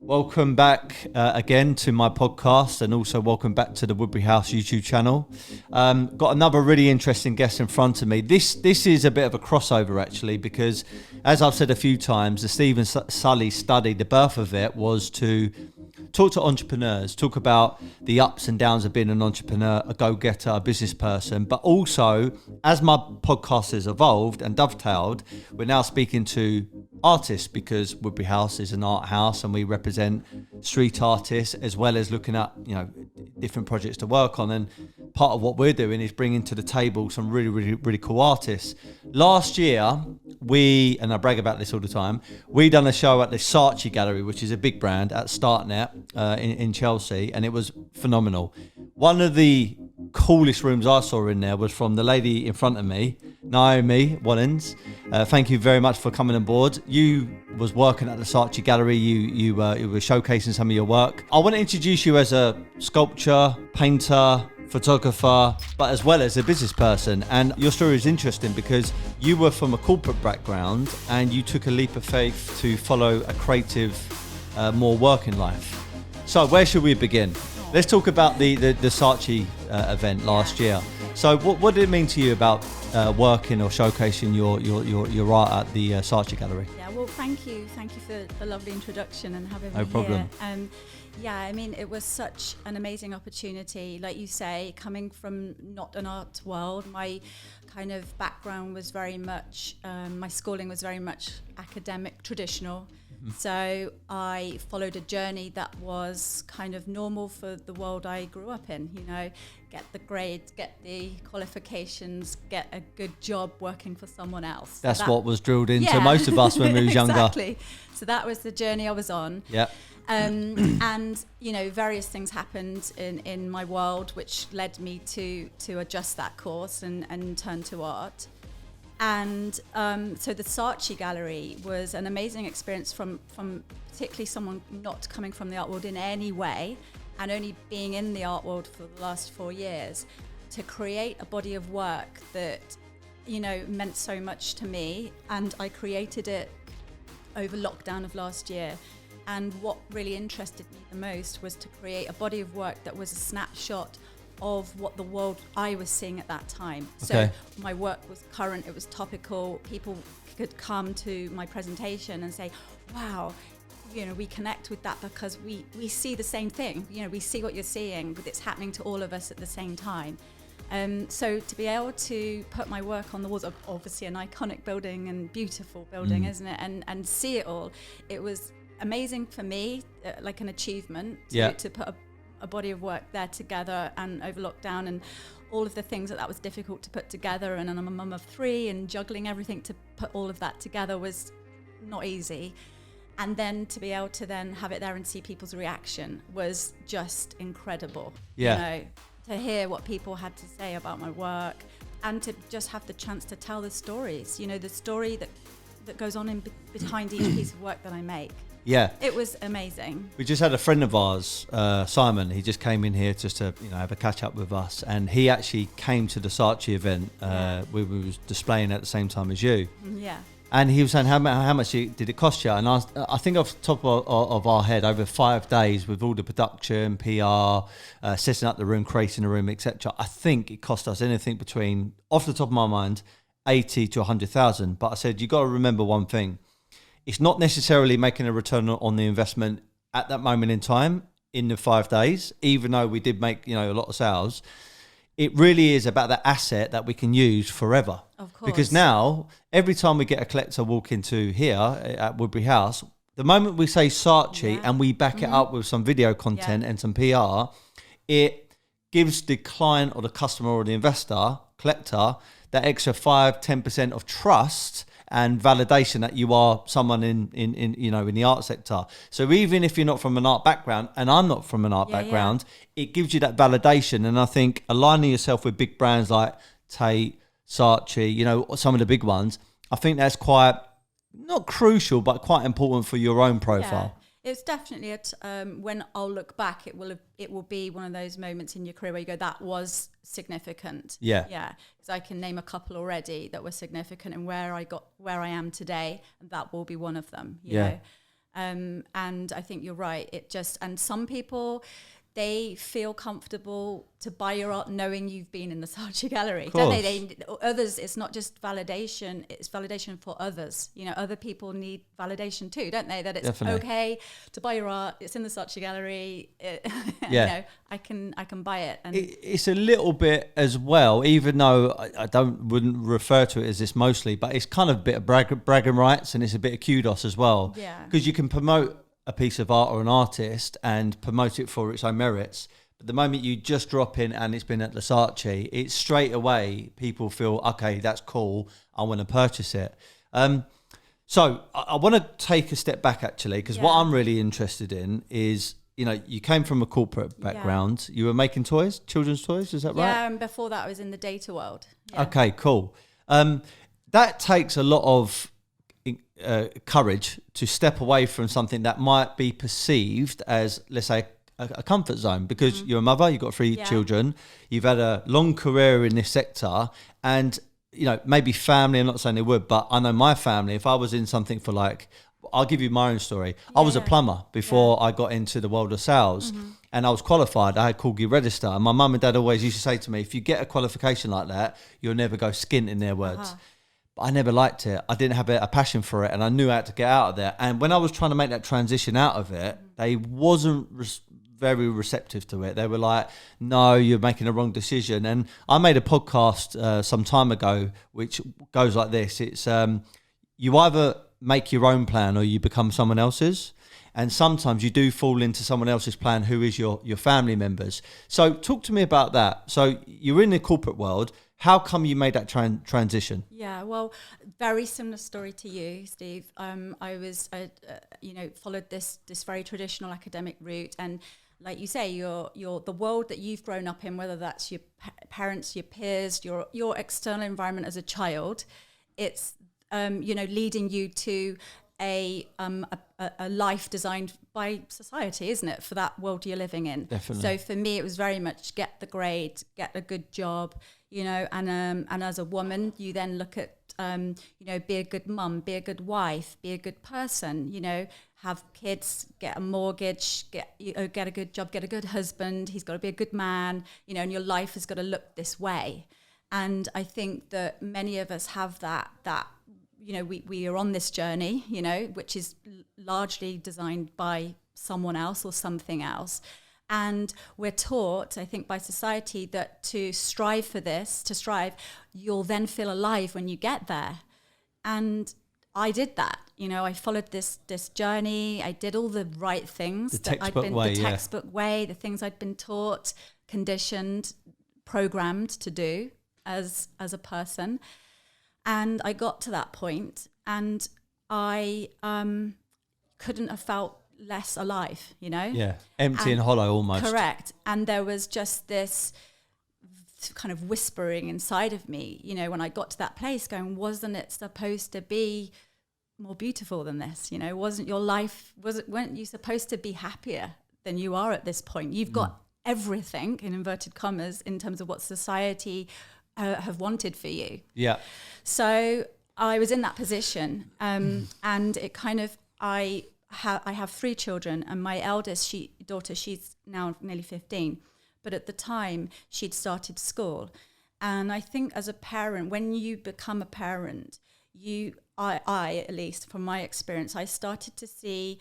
Welcome back again to my podcast, and also welcome back to the Woodbury House YouTube channel. Got another really interesting guest in front of me. This is a bit of a crossover actually, because as I've said a few times, the Stephen Sully study, the birth of it was to talk to entrepreneurs, talk about the ups and downs of being an entrepreneur, a go-getter, a business person, but also as my podcast has evolved and dovetailed, we're now speaking to artists, because Woodbury House is an art house and we represent street artists, as well as looking at, you know, different projects to work on. And part of what we're doing is bringing to the table some really cool artists. Last year, and I brag about this all the time, we done a show at the Saatchi Gallery, which is a big brand at Startnet in Chelsea, and it was phenomenal. One of the coolest rooms I saw in there was from the lady in front of me, Naomi Wallens. Thank you very much for coming on board. You was working at the Saatchi Gallery. You were showcasing some of your work. I want to introduce you as a sculptor, painter, photographer, but as well as a business person. And your story is interesting because you were from a corporate background and you took a leap of faith to follow a creative, more working life. So where should we begin? Let's talk about the Saatchi event last year. So what did it mean to you about working or showcasing your art at the Saatchi Gallery? Yeah, well, thank you for the lovely introduction and having me No problem. here. Yeah, I mean, it was such an amazing opportunity. Like you say, coming from not an art world, my kind of background was very much, my schooling was very much academic, traditional. So I followed a journey that was kind of normal for the world I grew up in, you know, get the grades, get the qualifications, get a good job working for someone else. That's what was drilled into most of us when we was younger. Exactly. So that was the journey I was on. Yeah. And, you know, various things happened in my world which led me to adjust that course and turn to art. And so the Saatchi Gallery was an amazing experience from particularly someone not coming from the art world in any way and only being in the art world for the last 4 years, to create a body of work that, you know, meant so much to me. And I created it over lockdown of last year. And what really interested me the most was to create a body of work that was a snapshot of what the world I was seeing at that time. Okay. So my work was current, it was topical. People could come to my presentation and say, wow, you know, we connect with that because we see the same thing. You know, we see what you're seeing, but it's happening to all of us at the same time. So to be able to put my work on the walls of obviously an iconic building and beautiful building, isn't it? And see it all, it was amazing for me, like an achievement to put a body of work there together and over lockdown and all of the things that was difficult to put together. And I'm a mum of 3 and juggling everything to put all of that together was not easy. And then to be able to then have it there and see people's reaction was just incredible. Yeah. You know, to hear what people had to say about my work and to just have the chance to tell the stories, you know, the story that goes on behind each piece of work that I make. Yeah, it was amazing. We just had a friend of ours, Simon. He just came in here just to, you know, have a catch up with us, and he actually came to the Saatchi event. We was displaying at the same time as you. Yeah. And he was saying, how much did it cost you? And I think off the top of our head, over 5 days with all the production, PR, setting up the room, creating the room, etc. I think it cost us anything between, off the top of my mind, 80 to 100,000. But I said, you got to remember one thing. It's not necessarily making a return on the investment at that moment in time in the 5 days, even though we did make, you know, a lot of sales. It really is about that asset that we can use forever. Of course. Because now, every time we get a collector walk into here at Woodbury House, the moment we say Saatchi and we back it up with some video content and some PR, it gives the client or the customer or the investor, collector, that extra 5-10% of trust and validation that you are someone in you know, in the art sector. So even if you're not from an art background, and I'm not from an art background, it gives you that validation. And I think aligning yourself with big brands like Tate, Saatchi, you know, some of the big ones, I think that's quite, not crucial, but quite important for your own profile. It's definitely when I'll look back, it will be one of those moments in your career where you go, that was significant. Yeah. Because I can name a couple already that were significant and where I am today, and that will be one of them. You know? And I think you're right. And some people, they feel comfortable to buy your art knowing you've been in the Saatchi Gallery, don't they? Others, it's not just validation, it's validation for others. You know, other people need validation too, don't they? That it's Definitely. okay to buy your art, it's in the Saatchi Gallery, Yeah. you know, I can buy it. And It's a little bit as well, even though I wouldn't refer to it as this mostly, but it's kind of a bit of bragging rights, and it's a bit of kudos as well. Yeah. Because you can promote a piece of art or an artist and promote it for its own merits. But the moment you just drop in and it's been at the Saatchi, it's straight away people feel, okay, that's cool, I want to purchase it. So I want to take a step back actually, because what I'm really interested in is, you know, you came from a corporate background. You were making toys, children's toys, is that right? Yeah, and before that I was in the data world. Yeah. Okay, cool. That takes a lot of courage to step away from something that might be perceived as, let's say, a comfort zone, because you're a mother, you've got 3 children, you've had a long career in this sector, and, you know, maybe family, I'm not saying they would, but I know my family, if I was in something for like, I'll give you my own story. I was a plumber before I got into the world of sales, and I was qualified. I had Corgi Register, and my mum and dad always used to say to me, if you get a qualification like that, you'll never go skint, in their words. But I never liked it. I didn't have a passion for it, and I knew how to get out of there. And when I was trying to make that transition out of it, they wasn't very receptive to it. They were like, no, you're making a wrong decision. And I made a podcast some time ago, which goes like this. It's you either make your own plan or you become someone else's. And sometimes you do fall into someone else's plan, who is your family members. So talk to me about that. So you're in the corporate world. How come you made that transition? Yeah, well, very similar story to you, Steve. I was, you know, followed this very traditional academic route, and like you say, you're the world that you've grown up in, whether that's your parents, your peers, your external environment as a child. It's you know, leading you to a life designed by society, isn't it, for that world you're living in? Definitely. So for me, it was very much get the grade, get a good job, you know, and as a woman, you then look at you know, be a good mum, be a good wife, be a good person, you know, have kids, get a mortgage, get a good job, get a good husband. He's got to be a good man, you know, and your life has got to look this way. And I think that many of us have that you know, we are on this journey, you know, which is largely designed by someone else or something else. And we're taught, I think, by society that to strive for this, you'll then feel alive when you get there. And I did that. You know, I followed this journey. I did all the right things. The textbook way, the things I'd been taught, conditioned, programmed to do as a person. And I got to that point, and I couldn't have felt less alive, you know? Yeah, empty and hollow almost. Correct. And there was just this kind of whispering inside of me, you know, when I got to that place, going, wasn't it supposed to be more beautiful than this? You know, weren't you supposed to be happier than you are at this point? You've got everything, in inverted commas, in terms of what society have wanted for you. Yeah. So I was in that position, and it kind of, I have 3 children, and my eldest daughter, she's now nearly 15, but at the time she'd started school. And I think as a parent, when you become a parent, I at least from my experience, I started to see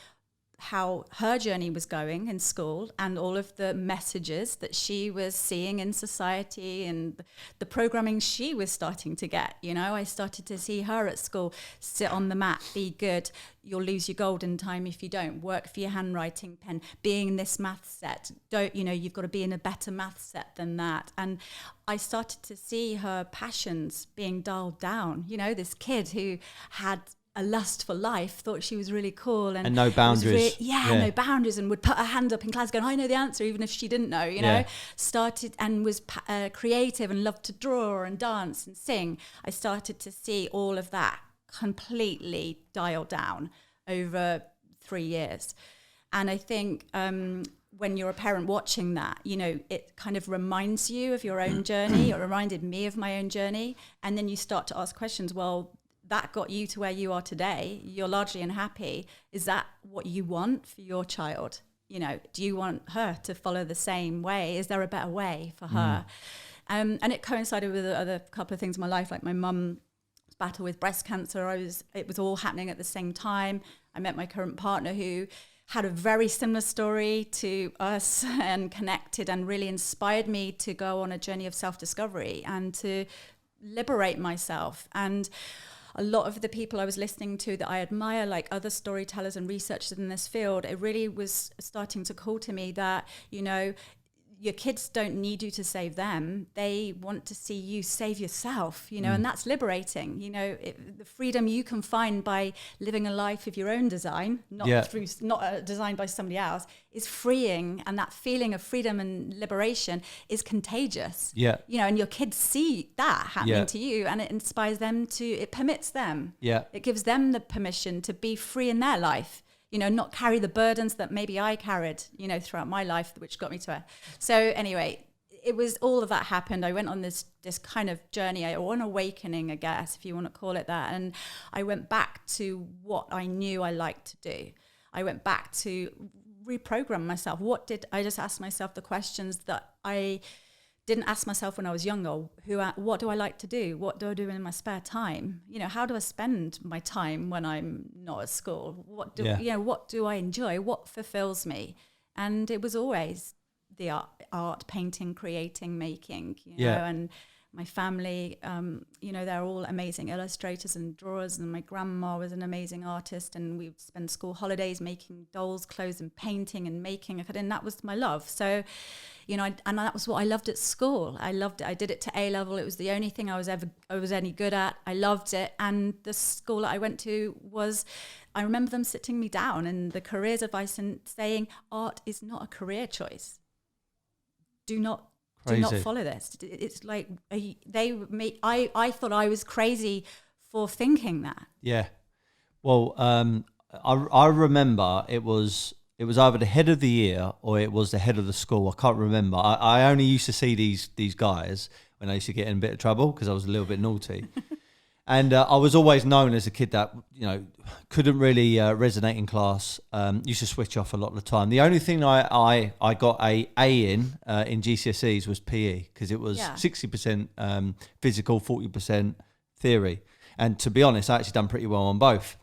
how her journey was going in school, and all of the messages that she was seeing in society and the programming she was starting to get. You know, I started to see her at school, sit on the mat, be good, you'll lose your golden time if you don't, work for your handwriting pen, being in this math set, you've got to be in a better math set than that. And I started to see her passions being dialed down. You know, this kid who had a lust for life, thought she was really cool, and no boundaries. No boundaries, and would put her hand up in class going, I know the answer, even if she didn't know, you know. Started and was creative and loved to draw and dance and sing. I started to see all of that completely dialed down over 3 years. And I think when you're a parent watching that, you know, it kind of reminds you of your own journey. It reminded me of my own journey. And then you start to ask questions, well, that got you to where you are today, you're largely unhappy. Is that what you want for your child? You know, do you want her to follow the same way? Is there a better way for her? And it coincided with other couple of things in my life, like my mum's battle with breast cancer. It was all happening at the same time. I met my current partner, who had a very similar story to us and connected and really inspired me to go on a journey of self-discovery and to liberate myself. And a lot of the people I was listening to that I admire, like other storytellers and researchers in this field, it really was starting to call to me that, you know, your kids don't need you to save them. They want to see you save yourself, you know, and that's liberating. You know, the freedom you can find by living a life of your own design, not designed by somebody else, is freeing. And that feeling of freedom and liberation is contagious. Yeah. You know, and your kids see that happening to you, and it inspires them it permits them. Yeah. It gives them the permission to be free in their life. You know, not carry the burdens that maybe I carried, you know, throughout my life, which got me to it. So anyway, it was all of that happened. I went on this kind of journey, or an awakening, I guess, if you want to call it that. And I went back to what I knew I liked to do. I went back to reprogram myself. I just asked myself the questions that I didn't ask myself when I was younger. What do I like to do? What do I do in my spare time? You know, how do I spend my time when I'm not at school? What do I enjoy? What fulfills me? And it was always the art, painting, creating, making, you know, and my family, you know, they're all amazing illustrators and drawers, and my grandma was an amazing artist, and we would spend school holidays making dolls' clothes and painting and making, and that was my love. So, you know, and that was what I loved at school. I loved it. I did it to A level. It was the only thing I was any good at. I loved it. And the school that I went to I remember them sitting me down and the careers advice and saying, art is not a career choice. Do not follow this. It's like I thought I was crazy for thinking that. Yeah. Well, I remember it was either the head of the year or it was the head of the school. I can't remember. I only used to see these guys when I used to get in a bit of trouble because I was a little bit naughty. And I was always known as a kid that, you know, couldn't really resonate in class. Used to switch off a lot of the time. The only thing I got a in GCSEs was PE, because it was 60% physical, 40% theory. And to be honest, I actually done pretty well on both.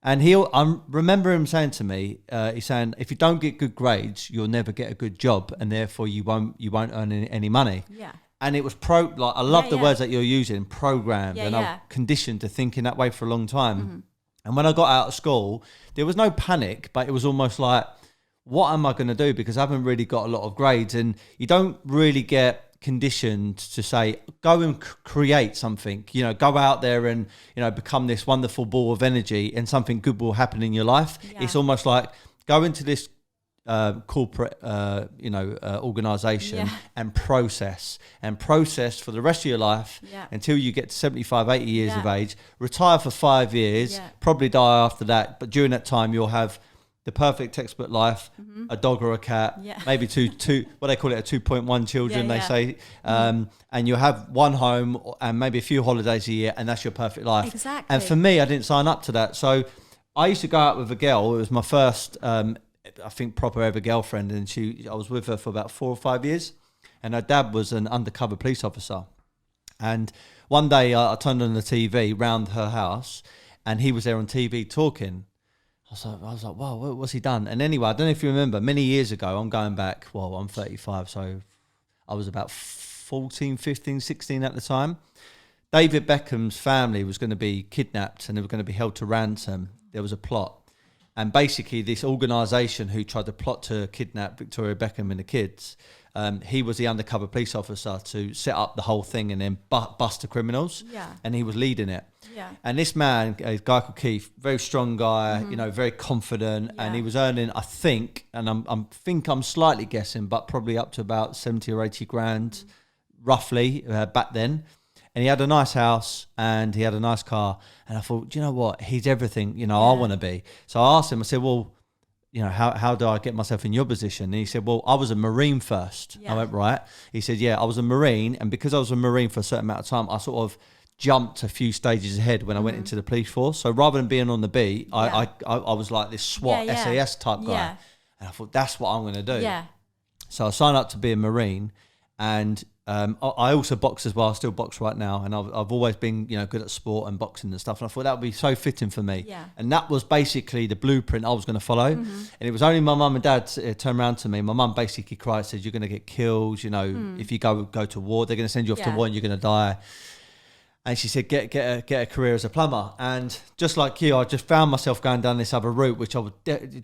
And I remember him saying to me, he's saying, if you don't get good grades, you'll never get a good job, and therefore you won't earn any money. Yeah. And it was I love the words that you're using, programmed, and I'm conditioned to think in that way for a long time. Mm-hmm. And when I got out of school, there was no panic, but it was almost like, what am I going to do? Because I haven't really got a lot of grades, and you don't really get conditioned to say, go and create something, you know, go out there and, you know, become this wonderful ball of energy and something good will happen in your life. Yeah. It's almost like go into this corporate, organization and process for the rest of your life until you get to 75, 80 years of age, retire for 5 years, probably die after that. But during that time, you'll have the perfect textbook life, a dog or a cat, maybe two, what they call it, a 2.1 children, they say. And you'll have one home and maybe a few holidays a year, and that's your perfect life. Exactly. And for me, I didn't sign up to that. So I used to go out with a girl. It was my first, I think, proper ever girlfriend, and I was with her for about 4 or 5 years, and her dad was an undercover police officer. And one day I turned on the TV round her house, and he was there on TV talking. I was like, wow, what's he done? And anyway, I don't know if you remember, many years ago, I'm going back, well, I'm 35, so I was about 14, 15, 16 at the time. David Beckham's family was going to be kidnapped and they were going to be held to ransom. There was a plot. And basically this organisation who tried to plot to kidnap Victoria Beckham and the kids, he was the undercover police officer to set up the whole thing and then bust the criminals. Yeah. And he was leading it. Yeah. And this man, a guy called Keith, very strong guy, you know, very confident, and he was earning, I think, and I'm slightly guessing, but probably up to about 70 or 80 grand, roughly, back then. And he had a nice house and he had a nice car. And I thought, do you know what? He's everything, you know, I want to be. So I asked him, I said, well, you know, how do I get myself in your position? And he said, well, I was a Marine first. Yeah. I went, right. He said, yeah, I was a Marine. And because I was a Marine for a certain amount of time, I sort of jumped a few stages ahead when I went into the police force. So rather than being on the beat, I was like this SWAT, SAS type guy. Yeah. And I thought, that's what I'm going to do. Yeah. So I signed up to be a Marine, and I also box as well. I still box right now, and I've always been, good at sport and boxing and stuff. And I thought that would be so fitting for me. Yeah. And that was basically the blueprint I was going to follow. And it was only my mum and dad turned around to me. My mum basically cried, said, "You're going to get killed. If you go to war, they're going to send you off to war, and you're going to die." And she said, get a career as a plumber. And just like you, I just found myself going down this other route, which I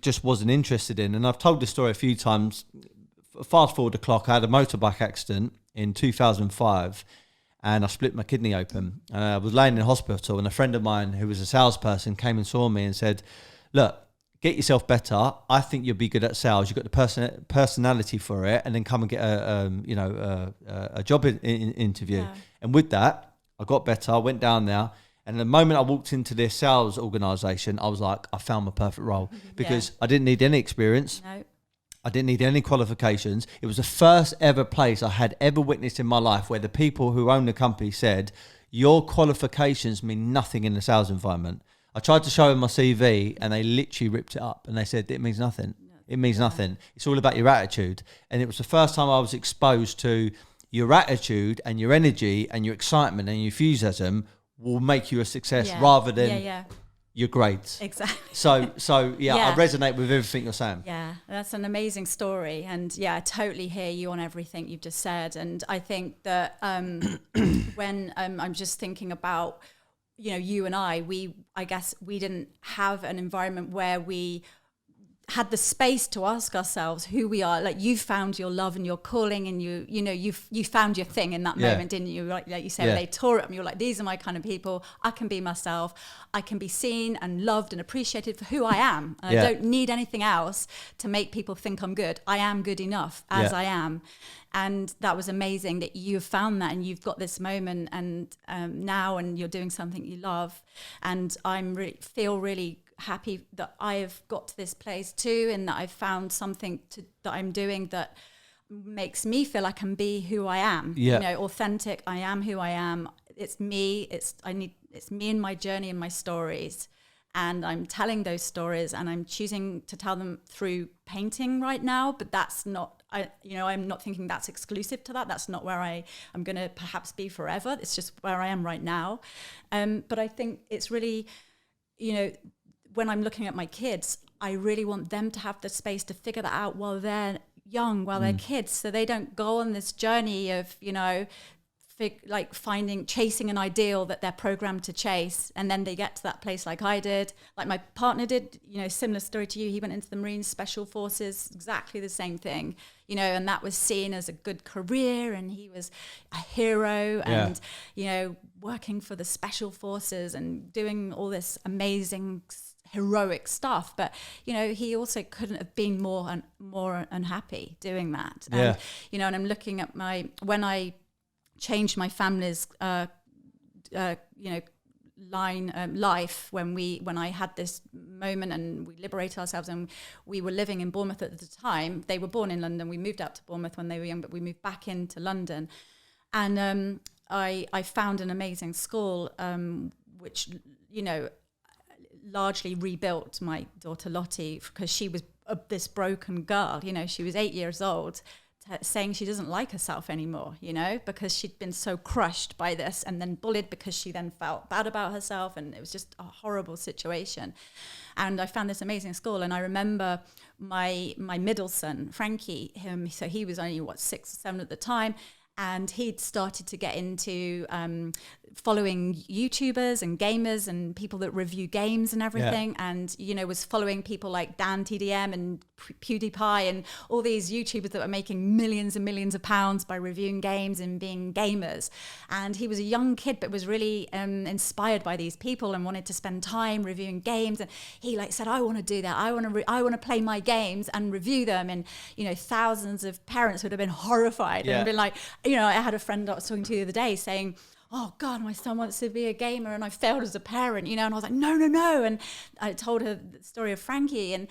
just wasn't interested in. And I've told this story a few times. Fast forward the clock, I had a motorbike accident in 2005, and I split my kidney open. I was laying in hospital, and a friend of mine who was a salesperson came and saw me and said, "Look, get yourself better. I think you'll be good at sales. You've got the personality for it, and then come and get a job interview." Yeah. And with that, I got better. I went down there, and the moment I walked into this sales organisation, I was like, I found my perfect role, because I didn't need any experience. No. I didn't need any qualifications. It was the first ever place I had ever witnessed in my life where the people who own the company said, "Your qualifications mean nothing in the sales environment." I tried to show them my CV, and they literally ripped it up, and they said, "It means nothing. It means nothing. It's all about your attitude." And it was the first time I was exposed to your attitude and your energy and your excitement and your enthusiasm will make you a success rather than your grades. Exactly. So I resonate with everything you're saying. Yeah, that's an amazing story. And I totally hear you on everything you've just said. And I think that when I'm just thinking about, you and I guess we didn't have an environment where we had the space to ask ourselves who we are. Like, you found your love and your calling, and you found your thing in that moment, didn't you? Like you said, when they tore it, and you're like, these are my kind of people. I can be myself. I can be seen and loved and appreciated for who I am. And I don't need anything else to make people think I'm good. I am good enough as I am. And that was amazing that you've found that, and you've got this moment, and now, and you're doing something you love. And I'm feel really happy that I have got to this place too, and that I've found something that I'm doing that makes me feel I can be who I am. Authentic. I am who I am. It's me. It's me and my journey and my stories, and I'm telling those stories, and I'm choosing to tell them through painting right now. But that's not, I'm not thinking that's exclusive to that. That's not where I'm going to perhaps be forever. It's just where I am right now. But I think it's really, when I'm looking at my kids, I really want them to have the space to figure that out while they're young, while they're kids, so they don't go on this journey of, chasing an ideal that they're programmed to chase, and then they get to that place like I did, like my partner did, similar story to you. He went into the Marine Special Forces, exactly the same thing, and that was seen as a good career, and he was a hero, and, working for the Special Forces and doing all this amazing heroic stuff, but he also couldn't have been more unhappy doing that. And and I'm looking at when I changed my family's life, when I had this moment and we liberated ourselves, and we were living in Bournemouth at the time. They were born in London. We moved out to Bournemouth when they were young, but we moved back into London, and I found an amazing school, which largely rebuilt my daughter Lottie, because she was this broken girl. She was 8 years old, saying she doesn't like herself anymore, because she'd been so crushed by this, and then bullied because she then felt bad about herself, and it was just a horrible situation. And I found this amazing school, and I remember my middle son, Frankie, so he was only 6 or 7 at the time, and he'd started to get into following YouTubers and gamers and people that review games and everything, and was following people like Dan TDM and PewDiePie and all these YouTubers that were making millions and millions of pounds by reviewing games and being gamers. And he was a young kid, but was really inspired by these people and wanted to spend time reviewing games. And he said, "I want to do that. I want to play my games and review them." And thousands of parents would have been horrified and been like, I had a friend I was talking to the other day saying, "Oh God, my son wants to be a gamer and I failed as a parent," and I was like, no. And I told her the story of Frankie, and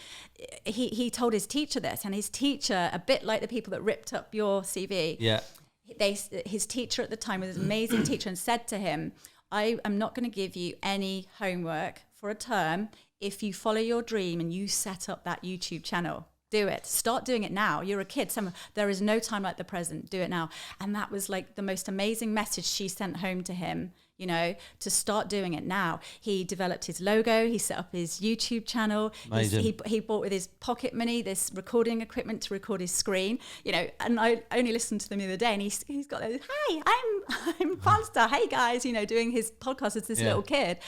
he told his teacher this, and his teacher, a bit like the people that ripped up your CV, his teacher at the time was an amazing teacher, and said to him, I am not going to give you any homework for a term if you follow your dream and you set up that YouTube channel. Do it. Start doing it now. You're a kid. There is no time like the present. Do it now. And that was like the most amazing message she sent home to him, you know, to start doing it now. He developed his logo. He set up his YouTube channel. He bought with his pocket money this recording equipment to record his screen, you know, and I only listened to them the other day, and he's got those, hi, I'm Fanstar. Hey guys, you know, doing his podcast as this little kid.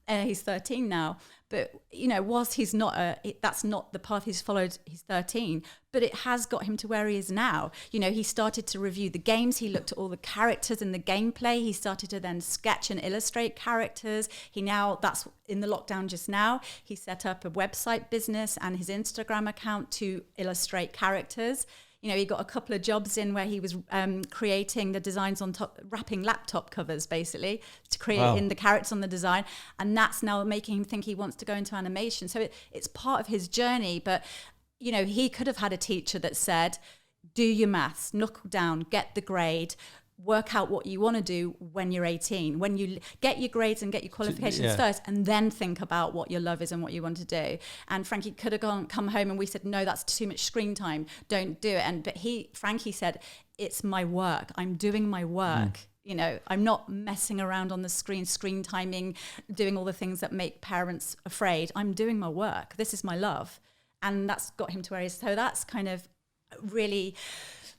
He's 13 now. But, you know, whilst he's not that's not the path he's followed, he's 13, but it has got him to where he is now. You know, he started to review the games. He looked at all the characters and the gameplay. He started to then sketch and illustrate characters. That's in the lockdown just now. He set up a website business and his Instagram account to illustrate characters. You know, he got a couple of jobs in where he was creating the designs on top, wrapping laptop covers, basically, to create in the characters on the design. And that's now making him think he wants to go into animation. So it's part of his journey. But, you know, he could have had a teacher that said, do your maths, knuckle down, get the grade, work out what you want to do when you're 18, when you get your grades and get your qualifications first, and then think about what your love is and what you want to do. And Frankie could have come home and we said, no, that's too much screen time, don't do it. But Frankie said, it's my work, I'm doing my work. You know, I'm not messing around on the screen timing, doing all the things that make parents afraid. I'm doing my work, this is my love. And that's got him to where he is. So that's kind of really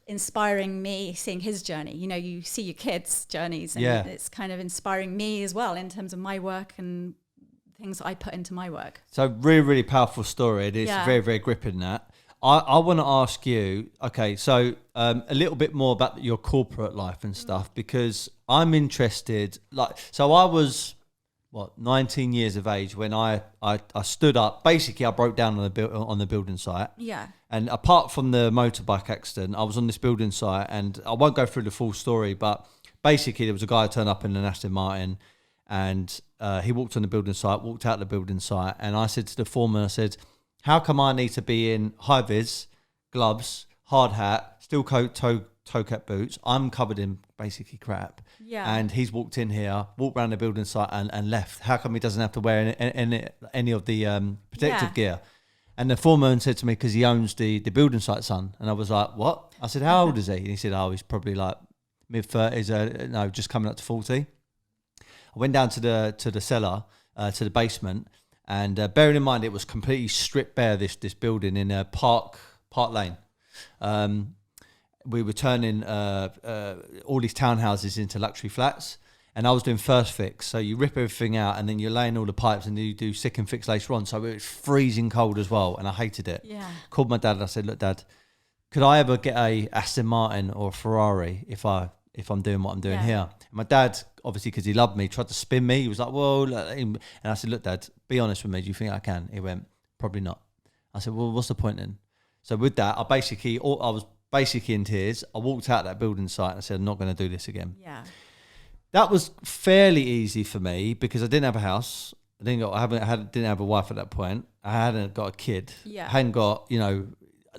inspiring me, seeing his journey. You know, you see your kids' journeys, and it's kind of inspiring me as well in terms of my work and things I put into my work. So really, really powerful story. It is very, very gripping, that. I want to ask you, okay, so a little bit more about your corporate life and stuff, because I'm interested, so I was, 19 years of age when I stood up. Basically, I broke down on the building site. Yeah. And apart from the motorbike accident, I was on this building site, and I won't go through the full story, but basically there was a guy who turned up in an Aston Martin, and he walked on the building site, walked out the building site, and I said to the foreman, I said, how come I need to be in high vis, gloves, hard hat, steel coat, toe cap boots? I'm covered in basically crap. Yeah. And he's walked in here, walked around the building site and left. How come he doesn't have to wear any of the protective gear? And the foreman said to me, because he owns the building site, son. And I was like, what? I said, how old is he? And he said, he's probably like mid-30s, just coming up to 40. I went down to the cellar, to the basement, and bearing in mind it was completely stripped bare, this building in Park Lane. We were turning all these townhouses into luxury flats, and I was doing first fix. So you rip everything out, and then you're laying all the pipes, and then you do second fix later on. So it was freezing cold as well, and I hated it. Yeah. Called my dad and I said, look, Dad, could I ever get a Aston Martin or a Ferrari if I'm doing what I'm doing here? And my dad, obviously because he loved me, tried to spin me. He was like, well, and I said, look, Dad, be honest with me. Do you think I can? He went, probably not. I said, well, what's the point then? So with that, I was basically in tears. I walked out that building site and I said, I'm not going to do this again. Yeah. That was fairly easy for me because I didn't have a house. Didn't have a wife at that point. I hadn't got a kid. Yeah. I hadn't got,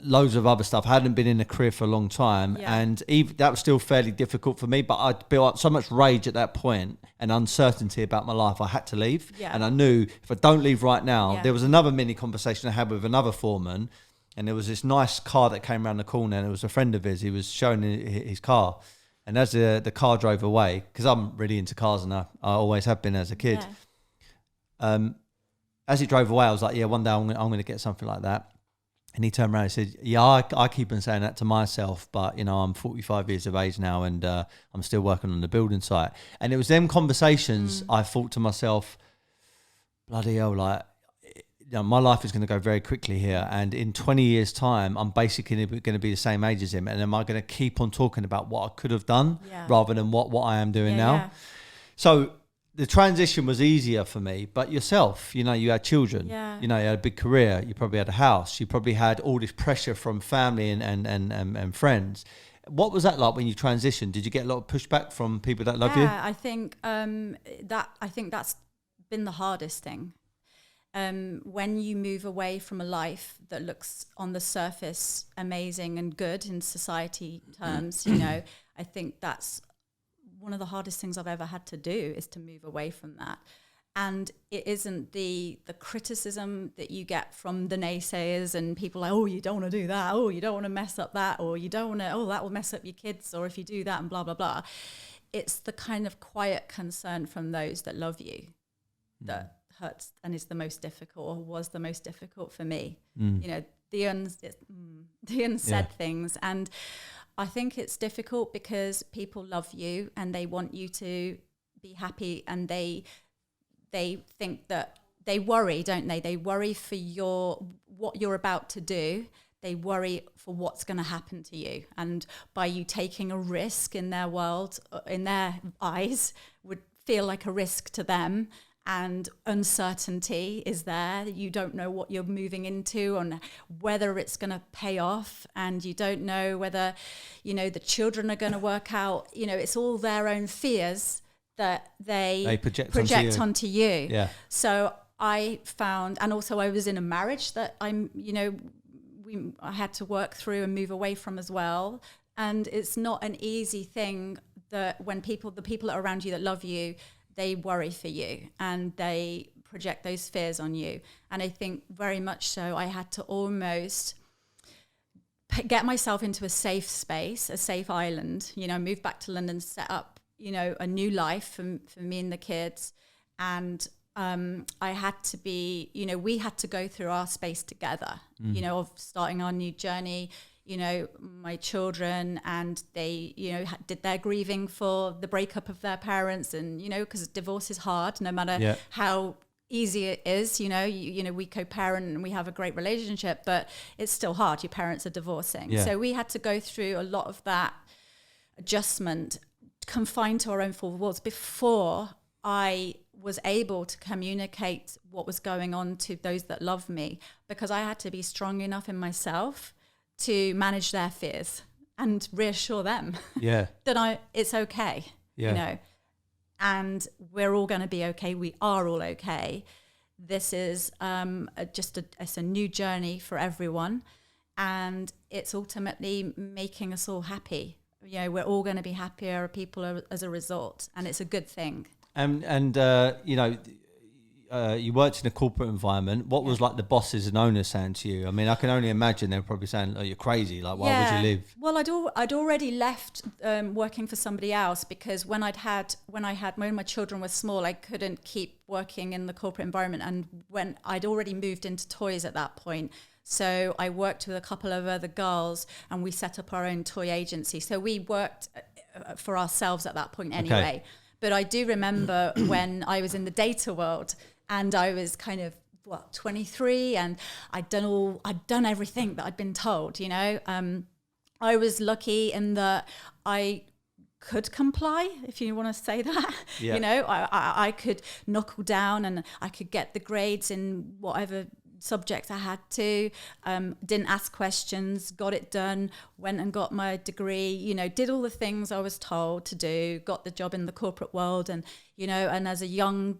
loads of other stuff. I hadn't been in a career for a long time. Yeah. And that was still fairly difficult for me, but I built up so much rage at that point and uncertainty about my life. I had to leave. Yeah. And I knew if I don't leave right now, there was another mini conversation I had with another foreman. And there was this nice car that came around the corner, and it was a friend of his. He was showing his car. And as the car drove away, because I'm really into cars and I always have been as a kid. Yeah. As it drove away, I was like, yeah, one day I'm going to get something like that. And he turned around and said, yeah, I keep on saying that to myself, but, I'm 45 years of age now and I'm still working on the building site. And it was them conversations I thought to myself, bloody hell, my life is going to go very quickly here, and in 20 years' time, I'm basically going to be the same age as him. And am I going to keep on talking about what I could have done rather than what I am doing now? Yeah. So the transition was easier for me. But yourself, you had children, you had a big career, you probably had a house, you probably had all this pressure from family and friends. What was that like when you transitioned? Did you get a lot of pushback from people that love you? Yeah, I think that's been the hardest thing. When you move away from a life that looks on the surface amazing and good in society terms, I think that's one of the hardest things I've ever had to do is to move away from that. And it isn't the criticism that you get from the naysayers and people like, oh, you don't want to do that. Oh, you don't want to mess up that. Or you don't want to, oh, that will mess up your kids. Or if you do that and blah, blah, blah. It's the kind of quiet concern from those that love you that hurts and is the most difficult, or was the most difficult for me. You know, the unsaid things. And I think it's difficult because people love you and they want you to be happy, and they think that they worry, don't they? They worry for what you're about to do. They worry for what's going to happen to you. And by you taking a risk in their world, in their eyes, would feel like a risk to them. And uncertainty is there. You don't know what you're moving into and whether it's going to pay off. And you don't know whether, you know, the children are going to work out. You know, it's all their own fears that they project onto you. Yeah. So I found, and also I was in a marriage that I had to work through and move away from as well. And it's not an easy thing that when the people around you that love you, they worry for you and they project those fears on you. And I think very much so I had to almost get myself into a safe space, a safe island, you know, move back to London, set up, you know, a new life for me and the kids. And I had to be, you know, we had to go through our space together, you know, of starting our new journey, you know, my children, and they, you know, did their grieving for the breakup of their parents. And, you know, because divorce is hard, no matter how easy it is, you know, we co-parent and we have a great relationship, but it's still hard. Your parents are divorcing. Yeah. So we had to go through a lot of that adjustment, confined to our own four walls, before I was able to communicate what was going on to those that love me, because I had to be strong enough in myself to manage their fears and reassure them that it's okay, you know, and we're all going to be okay. We are all okay. This is it's a new journey for everyone, and it's ultimately making us all happy. You know, we're all going to be happier people as a result, and it's a good thing. And you know, you worked in a corporate environment. What was like the bosses and owners saying to you? I mean, I can only imagine they're probably saying, "Oh, you're crazy! Like, why would you live?" Well, I'd already left working for somebody else, because when my children were small, I couldn't keep working in the corporate environment, and when I'd already moved into toys at that point. So I worked with a couple of other girls and we set up our own toy agency. So we worked for ourselves at that point anyway. Okay. But I do remember when I was in the data world and I was kind of, 23, and I'd done everything that I'd been told, you know. I was lucky in that I could comply, if you want to say that. Yeah. You know, I could knuckle down and I could get the grades in whatever subjects I had to, didn't ask questions, got it done, went and got my degree, you know, did all the things I was told to do, got the job in the corporate world. And, you know, and as a young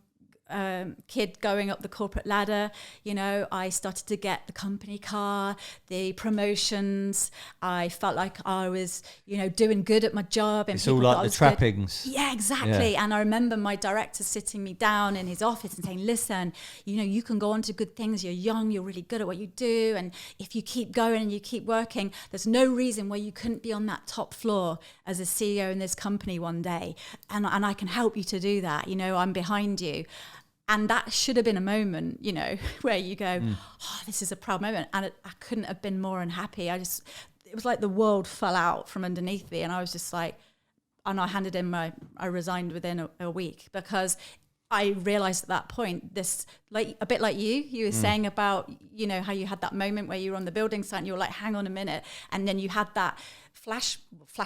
kid going up the corporate ladder, you know, I started to get the company car, the promotions. I felt like I was, you know, doing good at my job. And it's all like the trappings. Good. Yeah, exactly. Yeah. And I remember my director sitting me down in his office and saying, listen, you know, you can go on to good things. You're young, you're really good at what you do. And if you keep going and you keep working, there's no reason why you couldn't be on that top floor as a CEO in this company one day. And I can help you to do that. You know, I'm behind you. And that should have been a moment, you know, where you go, oh, this is a proud moment. And I couldn't have been more unhappy. It was like the world fell out from underneath me. And I was just like, and I resigned within a week, because I realized at that point, this, like a bit like you were saying about, you know, how you had that moment where you were on the building site and you were like, hang on a minute. And then you had that flash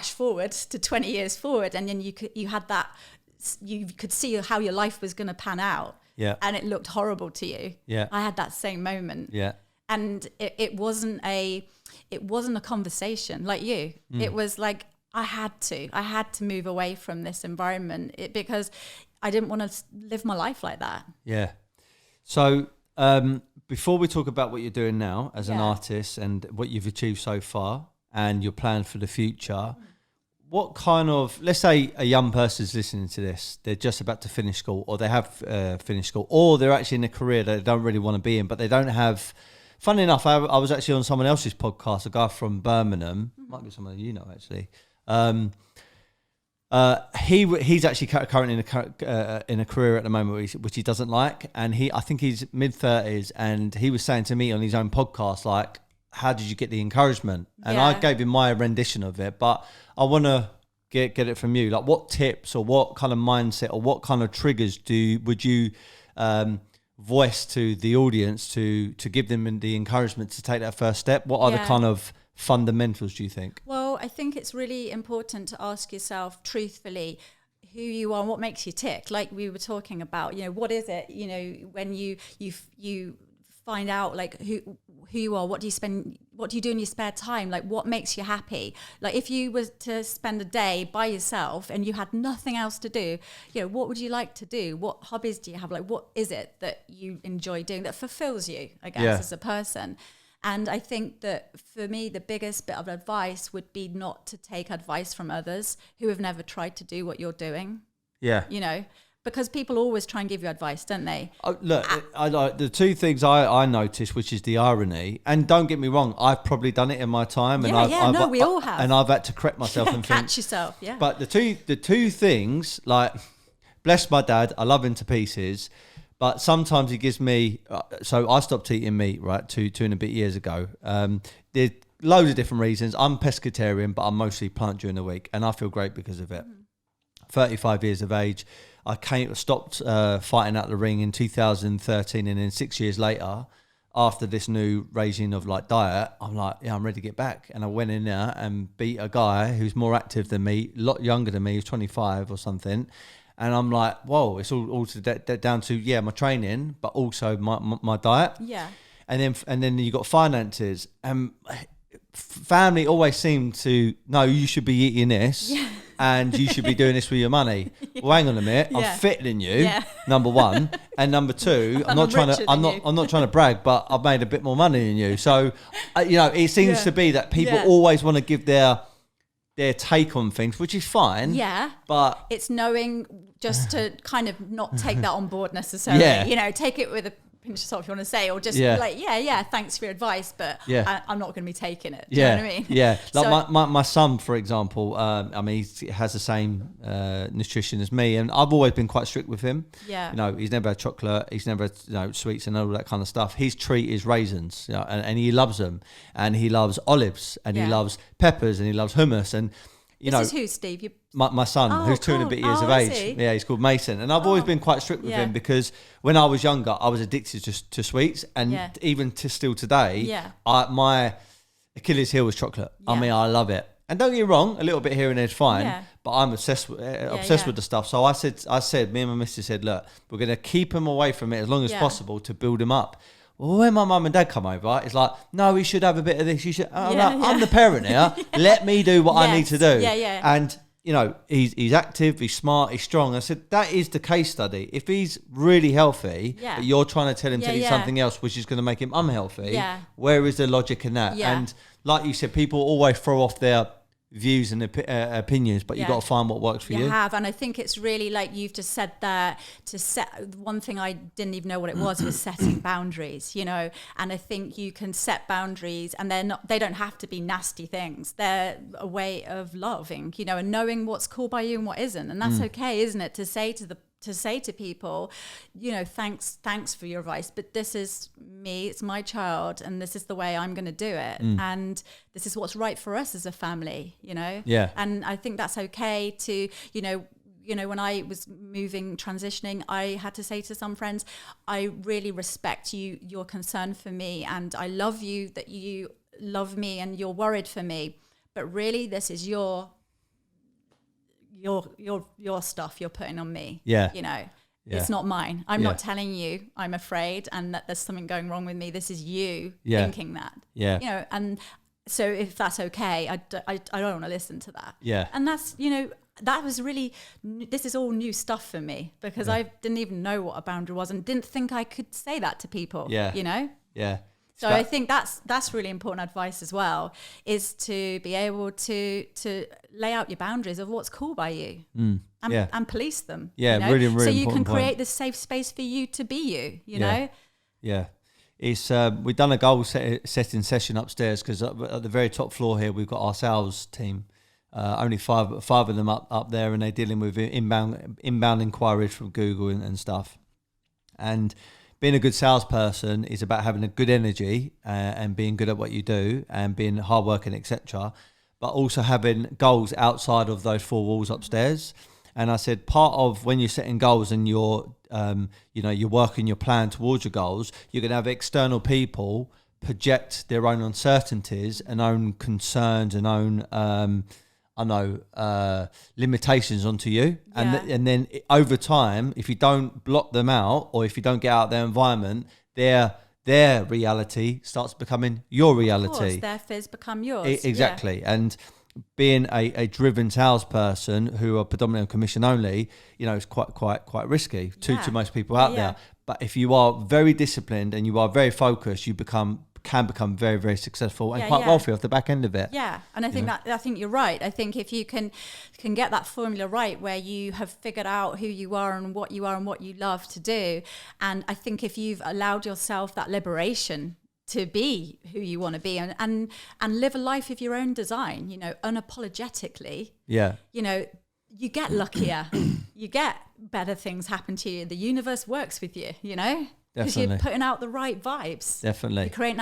forward to 20 years forward. And then you could see how your life was going to pan out. Yeah. And it looked horrible to you. Yeah. I had that same moment. Yeah. And it wasn't a conversation like you. It was like I had to move away from this environment because I didn't want to live my life like that. Yeah. So before we talk about what you're doing now as an artist and what you've achieved so far and your plan for the future, what kind of, let's say a young person's listening to this, they're just about to finish school, or they have finished school, or they're actually in a career that they don't really want to be in, but they don't have, funny enough, I was actually on someone else's podcast, a guy from Birmingham, might be someone you know actually. He's actually currently in a career at the moment which he doesn't like, and I think he's mid-30s, and he was saying to me on his own podcast, like, how did you get the encouragement? And I gave him my rendition of it, but I want to get it from you. Like, what tips or what kind of mindset or what kind of triggers would you voice to the audience to give them the encouragement to take that first step? What are the kind of fundamentals, do you think? Well, I think it's really important to ask yourself truthfully who you are and what makes you tick. Like we were talking about, what is it, when you find out like who you are, what do you do in your spare time, like what makes you happy. Like if you were to spend a day by yourself and you had nothing else to do, what would you like to do? What hobbies do you have? Like what is it that you enjoy doing that fulfills you, I guess, as a person? And I think that for me, the biggest bit of advice would be not to take advice from others who have never tried to do what you're doing. Yeah. Because people always try and give you advice, don't they? Look, I like the two things I noticed, which is the irony. And don't get me wrong, I've probably done it in my time, and we all have. And I've had to correct myself and catch yourself. Yeah. But the two things, like, bless my dad, I love him to pieces, but sometimes he gives me. So I stopped eating meat, right, two and a bit years ago. There's loads of different reasons. I'm pescatarian, but I'm mostly plant during the week, and I feel great because of it. 35 years of age. I stopped fighting out the ring in 2013, and then 6 years later, after this new regime of like diet, I'm like, yeah, I'm ready to get back. And I went in there and beat a guy who's more active than me, a lot younger than me, he's 25 or something. And I'm like, whoa, it's all down to my training, but also my diet. Yeah. And then you got finances, and family always seem to no, you should be eating this. Yeah. And you should be doing this with your money. Well, hang on a minute. I'm fitter than you. Number one, and number two, I'm not trying to brag, but I've made a bit more money than you. So, it seems to be that people always want to give their take on things, which is fine. Yeah. But it's knowing just to kind of not take that on board necessarily. Yeah. Take it with a pinch of salt if you want to say, or just thanks for your advice, but I'm not going to be taking it. Do you know what I mean? Yeah. Like my son, for example, he has the same nutrition as me, and I've always been quite strict with him. Yeah. He's never had chocolate, he's never had, sweets and all that kind of stuff. His treat is raisins, and he loves them, and he loves olives, and he loves peppers, and he loves hummus, and this is who, Steve? My son, who's 2 and a bit years of age. Yeah, he's called Mason. And I've always been quite strict with him, because when I was younger, I was addicted to sweets. And even still today, my Achilles heel was chocolate. Yeah. I mean, I love it. And don't get me wrong, a little bit here and there is fine, but I'm obsessed with the stuff. So I said, me and my missus said, look, we're going to keep him away from it as long as possible to build him up. Well, when my mum and dad come over, it's like, no, he should have a bit of this. You should. I'm the parent here. Let me do what I need to do. And he's active, he's smart, he's strong. I said, that is the case study. If he's really healthy, but you're trying to tell him to eat something else, which is going to make him unhealthy, where is the logic in that? And like you said, people always throw off their views and opinions, but you've got to find what works for you. And I think it's really like you've just said there, to set one thing I didn't even know what it was setting boundaries, and I think you can set boundaries, and they don't have to be nasty things. They're a way of loving, and knowing what's cool by you and what isn't, and that's okay, isn't it, to say to people, thanks for your advice, but this is me, it's my child, and this is the way I'm going to do it. And this is what's right for us as a family, Yeah. And I think that's okay to, when I was transitioning, I had to say to some friends, I really respect your concern for me, and I love you that you love me and you're worried for me, but really this is your stuff you're putting on me. It's not mine. I'm not telling you I'm afraid and that there's something going wrong with me. This is you thinking that. And so if that's okay, I don't want to listen to that. And that's that was really, this is all new stuff for me, because I didn't even know what a boundary was and didn't think I could say that to people. So I think that's really important advice as well, is to be able to lay out your boundaries of what's cool by you and police them. Yeah, you know? really, really so you can important create point. this safe space for you to be you know? Yeah. It's we've done a goal setting session upstairs because at the very top floor here we've got our sales team. Only five of them up there, and they're dealing with inbound inquiries from Google and stuff. And being a good salesperson is about having a good energy and being good at what you do and being hardworking, etc. But also having goals outside of those four walls upstairs. And I said, part of when you're setting goals and you're working your plan towards your goals, you're going to have external people project their own uncertainties and own concerns and own limitations onto you. And then over time, if you don't block them out or if you don't get out of their environment, their reality starts becoming your reality. Of course, their fears become yours. Exactly. And being a driven salesperson who are predominantly on commission only, is quite risky to most people out there. But if you are very disciplined and you are very focused, you can become very, very successful and quite wealthy off the back end of it. Yeah, and I think you're right. I think if you can get that formula right, where you have figured out who you are and what you love to do, and I think if you've allowed yourself that liberation to be who you want to be and live a life of your own design, unapologetically. Yeah. You get luckier. You get better things happen to you. The universe works with you, because you're putting out the right vibes. Definitely. You're creating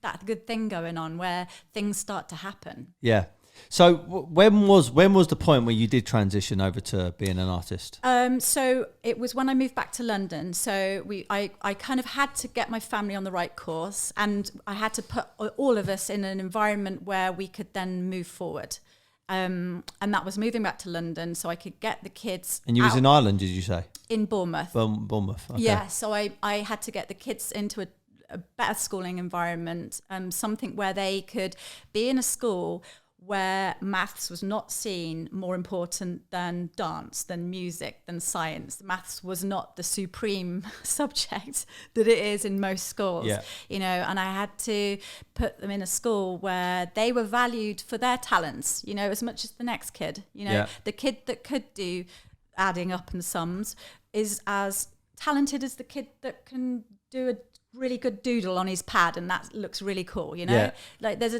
that good thing going on where things start to happen. Yeah. So when was the point where you did transition over to being an artist? So it was when I moved back to London. So I kind of had to get my family on the right course, and I had to put all of us in an environment where we could then move forward. And that was moving back to London so I could get the kids. And you was in Ireland, did you say? In Bournemouth. Bournemouth. Okay. Yeah. So I had to get the kids into a better schooling environment, something where they could be in a school where maths was not seen more important than dance, than music, than science. Maths was not the supreme subject that it is in most schools, and I had to put them in a school where they were valued for their talents, as much as the next kid. The kid that could do adding up and sums is as talented as the kid that can do a really good doodle on his pad and that looks really cool, like there's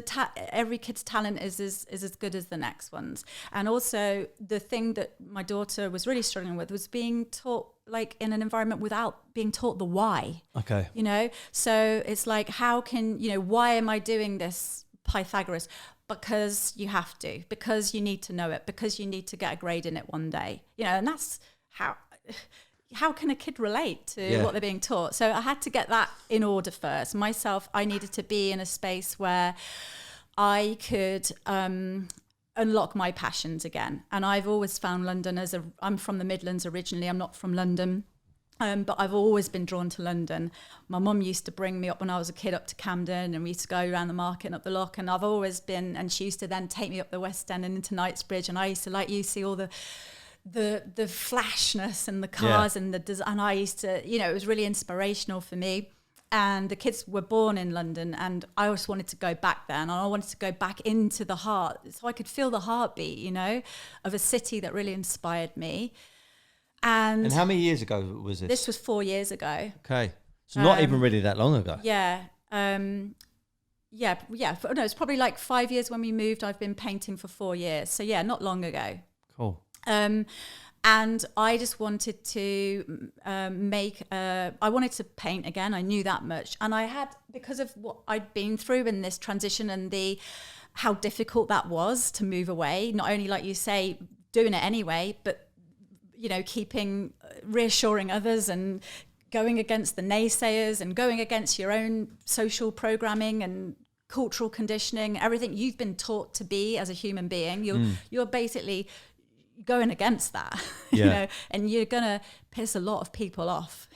every kid's talent is as good as the next one's. And also the thing that my daughter was really struggling with was being taught like in an environment without being taught the why. Okay. So it's like, how can why am I doing this, Pythagoras? Because you have to, because you need to know it, because you need to get a grade in it one day, and that's how can a kid relate to what they're being taught? So I had to get that in order first. Myself, I needed to be in a space where I could unlock my passions again. And I've always found London I'm from the Midlands originally, I'm not from London. But I've always been drawn to London. My mum used to bring me up when I was a kid up to Camden, and we used to go around the market and up the lock. And I've always been, and she used to then take me up the West End and into Knightsbridge. And I used to, like you, see all the flashness and the cars and the design. And I used to, it was really inspirational for me. And the kids were born in London, and I always wanted to go back there, and I wanted to go back into the heart so I could feel the heartbeat, of a city that really inspired me. And how many years ago was this? This was 4 years ago. Okay. So not even really that long ago. Yeah. No, it's probably like 5 years when we moved. I've been painting for 4 years. So yeah, not long ago. Cool. And I just wanted to I wanted to paint again. I knew that much. And I had, because of what I'd been through in this transition and how difficult that was to move away, not only, like you say, doing it anyway, but, reassuring others and going against the naysayers and going against your own social programming and cultural conditioning, everything you've been taught to be as a human being. You're basically going against that, and you're gonna piss a lot of people off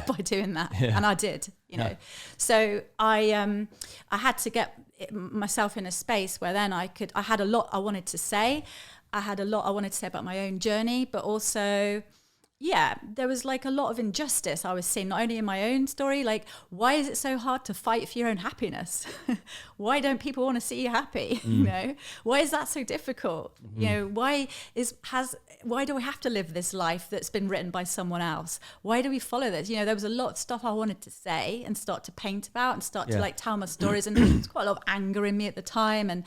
by doing that, and I did, know. So I had to get myself in a space where then I had a lot I wanted to say. I had a lot I wanted to say about my own journey, but also yeah, there was like a lot of injustice I was seeing, not only in my own story, like, why is it so hard to fight for your own happiness? Why don't people want to see you happy? You know, why is that so difficult? You know, why do we have to live this life that's been written by someone else? Why do we follow this? You know, there was a lot of stuff I wanted to say and start to paint about and start to like tell my stories. And there was quite a lot of anger in me at the time. And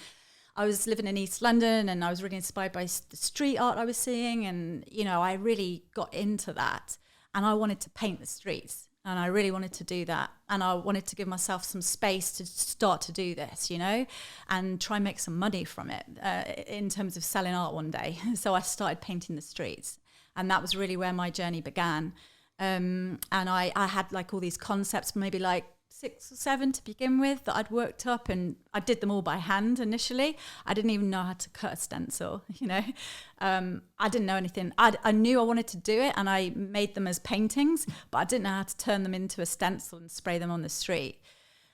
I was living in East London and I was really inspired by the street art I was seeing. And, you know, I really got into that and I wanted to paint the streets and I really wanted to do that. And I wanted to give myself some space to start to do this, you know, and try and make some money from it in terms of selling art one day. So I started painting the streets and that was really where my journey began. And I had like all these concepts, maybe like 6 or 7 to begin with, that I'd worked up, and I did them all by hand initially. I didn't even know how to cut a stencil, you know. I didn't know anything. I knew I wanted to do it and I made them as paintings, but I didn't know how to turn them into a stencil and spray them on the street.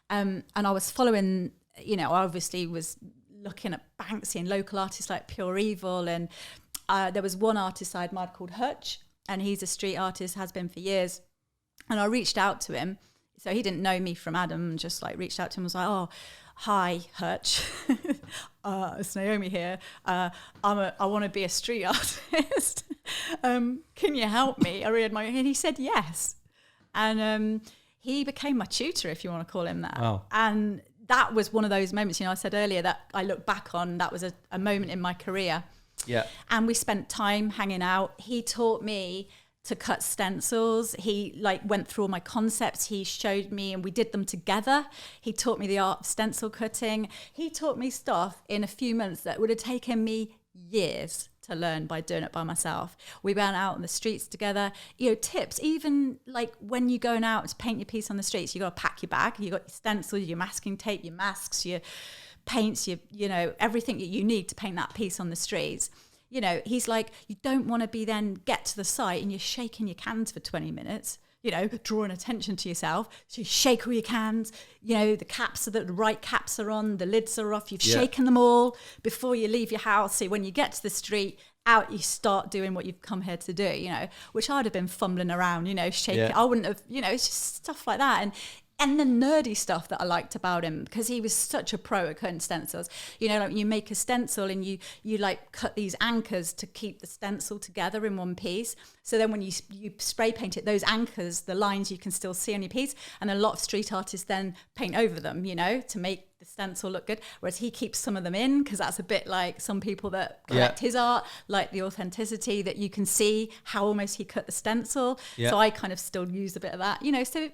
And I was following, you know, I obviously was looking at Banksy and local artists like Pure Evil, and there was one artist I admired called Hutch, and he's a street artist, has been for years. And I reached out to him. So he didn't know me from Adam, and just like reached out to him and was like, oh, hi, Hutch. It's Naomi here. I want to be a street artist. Can you help me? I really admire you. And he said yes. And he became my tutor, if you want to call him that. Wow. And that was one of those moments, you know, I said earlier that I look back on, that was a moment in my career. Yeah. And we spent time hanging out. He taught me to cut stencils. He like went through all my concepts. He showed me and we did them together. He taught me the art of stencil cutting. He taught me stuff in a few months that would have taken me years to learn by doing it by myself. We went out on the streets together. You know, tips, even like when you're going out to paint your piece on the streets, you got to pack your bag. You got your stencils, your masking tape, your masks, your paints, you know, everything that you need to paint that piece on the streets. You know, he's like, you don't want to be then get to the site and you're shaking your cans for 20 minutes, you know, drawing attention to yourself. So you shake all your cans, you know, the right caps are on, the lids are off. You've shaken them all before you leave your house. So when you get to the street, out you start doing what you've come here to do, you know, which I'd have been fumbling around, you know, shaking. I wouldn't have, you know, it's just stuff like that. And the nerdy stuff that I liked about him, because he was such a pro at cutting stencils. You know, like you make a stencil and you like cut these anchors to keep the stencil together in one piece. So then when you spray paint it, those anchors, the lines you can still see on your piece. And a lot of street artists then paint over them, you know, to make the stencil look good. Whereas he keeps some of them in, because that's a bit like some people that collect his art, like the authenticity that you can see how almost he cut the stencil. So I kind of still use a bit of that, you know, so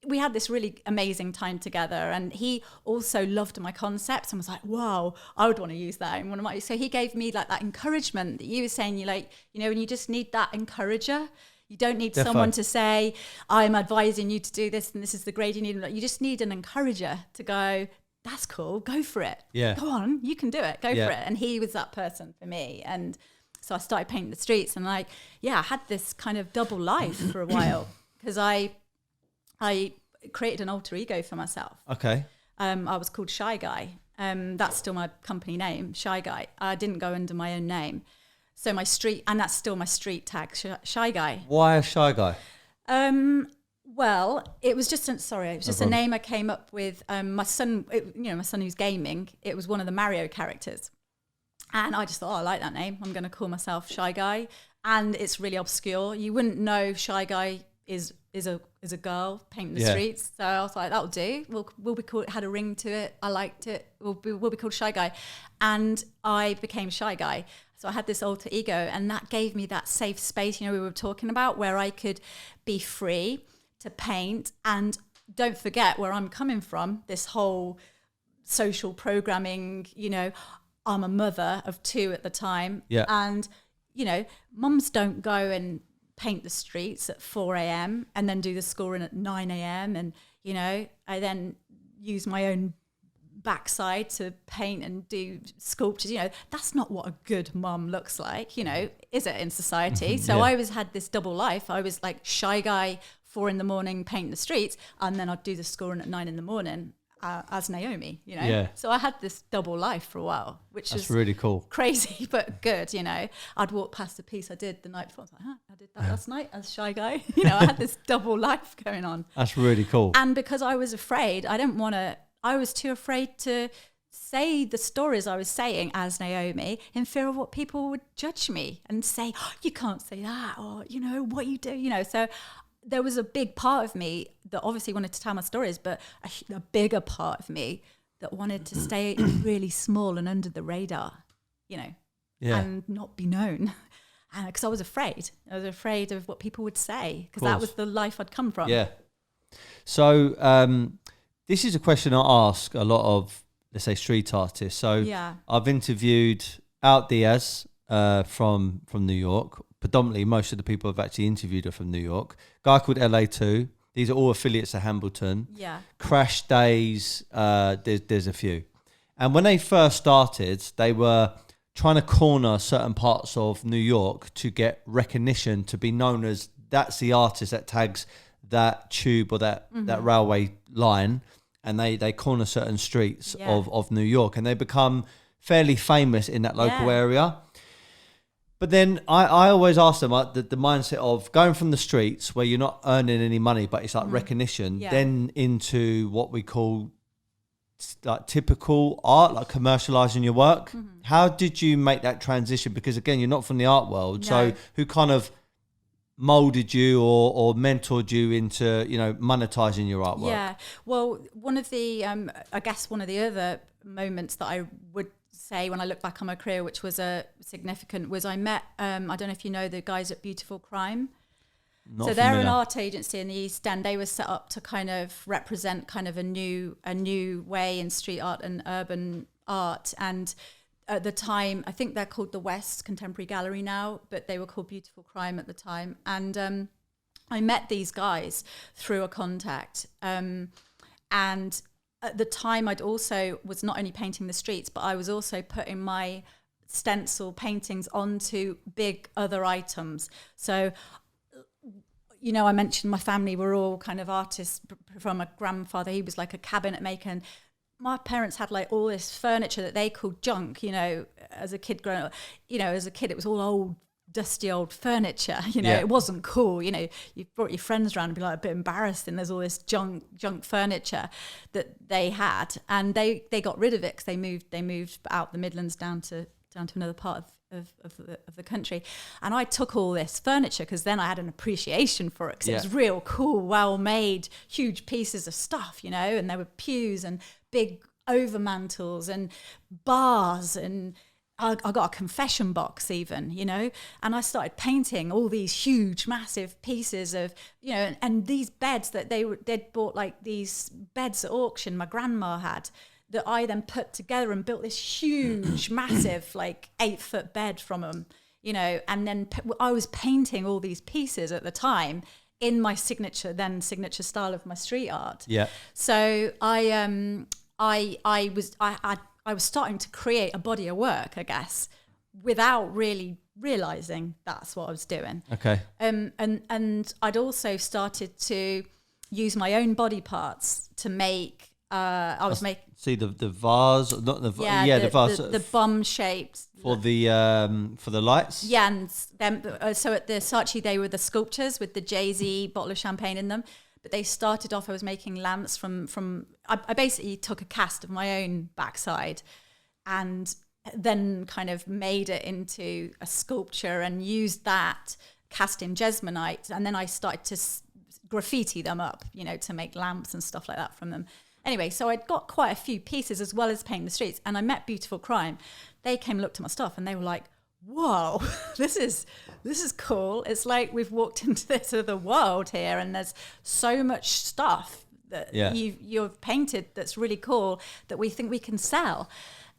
we had this really amazing time together, and he also loved my concepts and was like, wow, I would want to use that in one of my, so he gave me like that encouragement that you were saying, you like, you know, and you just need that encourager. You don't need someone to say, I'm advising you to do this and this is the grade you need. You just need an encourager to go, that's cool, go for it. Go on, you can do it, go for it. And he was that person for me. And so I started painting the streets, and like, I had this kind of double life for a while, because I created an alter ego for myself. Okay. I was called Shy Guy. That's still my company name, Shy Guy. I didn't go under my own name. So my street, and that's still my street tag, Shy Guy. Why a Shy Guy? Well, it was just a name I came up with. My son, my son who's gaming, it was one of the Mario characters. And I just thought, I like that name. I'm going to call myself Shy Guy. And it's really obscure. You wouldn't know Shy Guy is a girl painting the streets. So I was like, that'll do. We'll be called, had a ring to it. I liked it. We'll be called Shy Guy. And I became Shy Guy. So I had this alter ego, and that gave me that safe space, you know, we were talking about, where I could be free to paint. And don't forget where I'm coming from, this whole social programming, you know, I'm a mother of 2 at the time. Yeah. And, you know, mums don't go and paint the streets at 4 a.m. and then do the scoring at 9 a.m. And, you know, I then use my own backside to paint and do sculptures. You know, that's not what a good mum looks like, you know, is it, in society? So I always had this double life. I was like Shy Guy, 4 a.m, painting the streets, and then I'd do the scoring at 9 a.m. as Naomi, you know. Yeah. So I had this double life for a while, which That's is really cool. crazy but good, you know. I'd walk past a piece I did the night before. I was like, I did that last night as Shy Guy. You know, I had this double life going on. That's really cool. And because I was afraid, I was too afraid to say the stories I was saying as Naomi in fear of what people would judge me and say, oh, you can't say that, or, you know, what you do, you know. So there was a big part of me that obviously wanted to tell my stories, but a bigger part of me that wanted to stay really small and under the radar, you know, and not be known. Because I was afraid. I was afraid of what people would say, because that was the life I'd come from. Yeah. So this is a question I ask a lot of, let's say, street artists. So I've interviewed Out Diaz from New York. Predominantly, most of the people I've actually interviewed are from New York. Guy called LA2. These are all affiliates of Hambleton. Yeah. Crash Days. There's a few. And when they first started, they were trying to corner certain parts of New York to get recognition, to be known as that's the artist that tags that tube or that railway line. And they corner certain streets of New York, and they become fairly famous in that local area. But then I always ask them the mindset of going from the streets where you're not earning any money, but it's like recognition, then into what we call like typical art, like commercializing your work. How did you make that transition? Because again, you're not from the art world. No. So who kind of molded you or mentored you into, you know, monetizing your artwork? Yeah, well, one of the other moments that I would say when I look back on my career, which was significant, was I met, I don't know if you know the guys at Beautiful Crime. Not so familiar. They're an art agency in the East End. They were set up to kind of represent kind of a new way in street art and urban art. And at the time, I think they're called the West Contemporary Gallery now, but they were called Beautiful Crime at the time. And I met these guys through a contact. And at the time, I'd also was not only painting the streets, but I was also putting my stencil paintings onto big other items. So, you know, I mentioned my family were all kind of artists. From a grandfather, he was like a cabinet maker. And my parents had like all this furniture that they called junk, you know, as a kid growing up. You know, as a kid, it was all old, dusty old furniture, you know. It wasn't cool, you know. You brought your friends around and be like a bit embarrassed, and there's all this junk furniture that they had, and they got rid of it because they moved out the Midlands down to another part of the country. And I took all this furniture because then I had an appreciation for it, because it was real cool, well made, huge pieces of stuff, you know. And there were pews and big overmantels and bars, and I got a confession box even, you know, and I started painting all these huge, massive pieces of, you know, and these beds that they'd bought, like these beds at auction my grandma had, that I then put together and built this huge, massive, like 8-foot bed from them, you know. And then I was painting all these pieces at the time in my signature style of my street art. Yeah. So I was starting to create a body of work, I guess, without really realizing that's what I was doing. Okay. And I'd also started to use my own body parts to make. I was making. See the vase, not the the vase. The bomb shaped for the lights. Yeah, and then so at the Saatchi they were the sculptures with the Jay-Z bottle of champagne in them. But they started off, I was making lamps from I basically took a cast of my own backside and then kind of made it into a sculpture and used that cast in Jesmonite. And then I started to graffiti them up, you know, to make lamps and stuff like that from them. Anyway, so I'd got quite a few pieces as well as painting the streets. And I met Beautiful Crime. They came and looked at my stuff and they were like, whoa, this is cool. It's like we've walked into this other world here, and there's so much stuff that you've painted that's really cool that we think we can sell.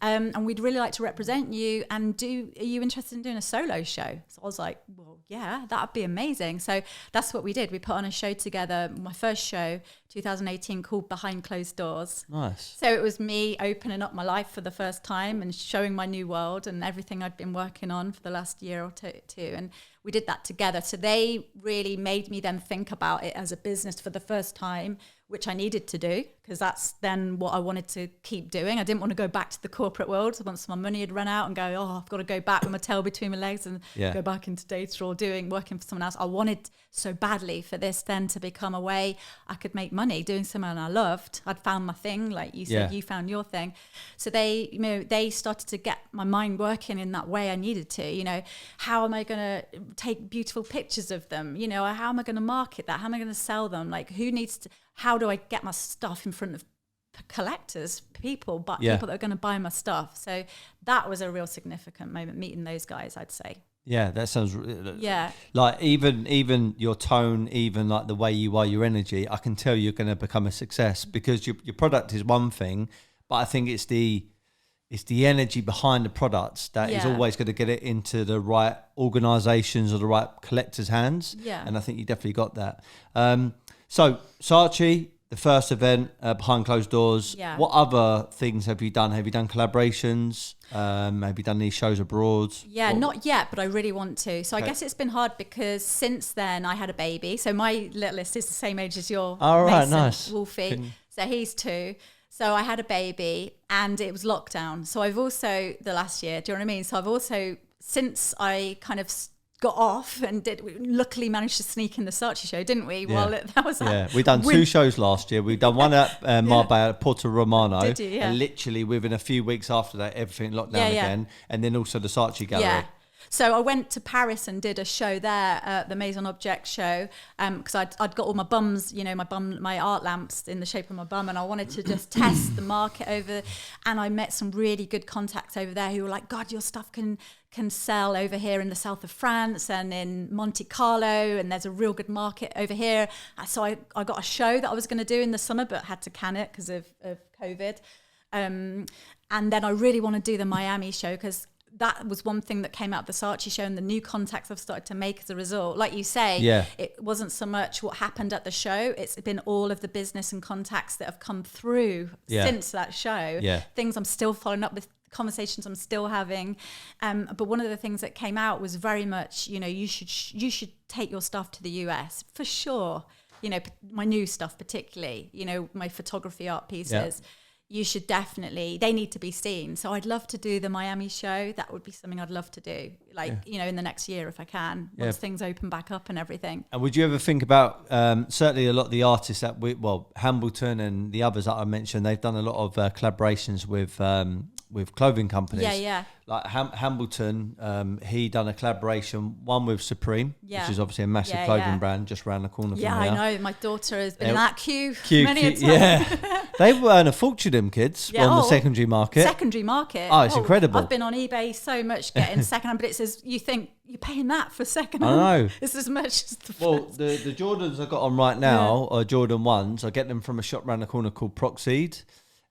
And we'd really like to represent you and are you interested in doing a solo show? So I was like, well, yeah, that'd be amazing. So that's what we did. We put on a show together, my first show, 2018, called Behind Closed Doors. Nice. So it was me opening up my life for the first time and showing my new world and everything I'd been working on for the last year or two. And we did that together. So they really made me then think about it as a business for the first time, which I needed to do, because that's then what I wanted to keep doing. I didn't want to go back to the corporate world once my money had run out and go, oh, I've got to go back with my tail between my legs and go back into data or working for someone else. I wanted so badly for this then to become a way I could make money doing something I loved. I'd found my thing, like you said, you found your thing. So they started to get my mind working in that way I needed to. How am I going to take beautiful pictures of them? How am I going to market that? How am I going to sell them? Like, who needs to, how do I get my stuff in front of collectors, people that are going to buy my stuff? So that was a real significant moment, meeting those guys, I'd say. Yeah, that sounds like even your tone, even like the way you are, your energy, I can tell you're going to become a success, because your product is one thing, but I think it's the energy behind the products that is always going to get it into the right organizations or the right collectors' hands. Yeah. And I think you definitely got that. So Saatchi, the first event behind closed doors. Yeah. What other things have you done? Have you done collaborations? Have you done these shows abroad? Yeah, not yet, but I really want to. So I guess it's been hard because since then I had a baby. So my littlest is the same age as your Mason, nice. Wolfie. So he's 2. So I had a baby and it was lockdown. So I've also, the last year, do you know what I mean? So I've also, since I kind of got off and luckily managed to sneak in the Saatchi show, didn't we? Yeah. Well, that was we've done 2 shows last year. We've done one at Marbella, Porto Romano. Did you? Yeah. And literally within a few weeks after that, everything locked down again. And then also the Saatchi Gallery. Yeah. So I went to Paris and did a show there, the Maison Object show, because I'd got all my bums, my art lamps in the shape of my bum, and I wanted to just test the market over. And I met some really good contacts over there who were like, God, your stuff can sell over here in the south of France and in Monte Carlo, and there's a real good market over here. So I got a show that I was going to do in the summer, but had to can it because of COVID. And then I really want to do the Miami show, because that was one thing that came out of the Saatchi show, and the new contacts I've started to make as a result. Like you say, it wasn't so much what happened at the show, it's been all of the business and contacts that have come through since that show. Things I'm still following up with, conversations I'm still having. But one of the things that came out was very much, you should take your stuff to the US for sure. My new stuff particularly, my photography art pieces. You should definitely, they need to be seen. So I'd love to do the Miami show. That would be something I'd love to do, in the next year if I can, once things open back up and everything. And would you ever think about, certainly a lot of the artists that Hambleton and the others that I mentioned, they've done a lot of collaborations with clothing companies. Like Hambleton, he done a collaboration, one with Supreme, which is obviously a massive clothing brand just around the corner from here. Yeah, I know. My daughter has been in that queue many a time. Yeah. They earn a fortune, them kids, on the secondary market. Secondary market. Oh, it's incredible. I've been on eBay so much getting secondhand, but it says, you think you're paying that for secondhand. I know. It's as much as the first. The Jordans I got on right now are Jordan 1s. I get them from a shop around the corner called Proxeed.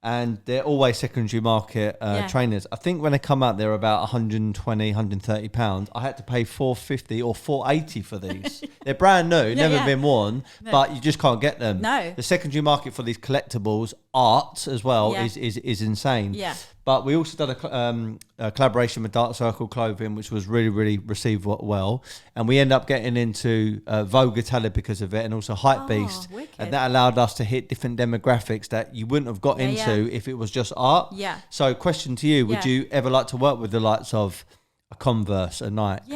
And they're always secondary market trainers. I think when they come out, they're about 120, 130 pounds. I had to pay $450 or $480 for these. They're brand new, never been worn, but you just can't get them. No. The secondary market for these collectibles, art as well, is insane. Yeah. But we also done a collaboration with Dark Circle Clothing, which was really, really received well. And we end up getting into Vogue Italia because of it, and also Hypebeast. Wicked. And that allowed us to hit different demographics that you wouldn't have got into if it was just art. Yeah. So question to you, would you ever like to work with the likes of a Converse, a Nike,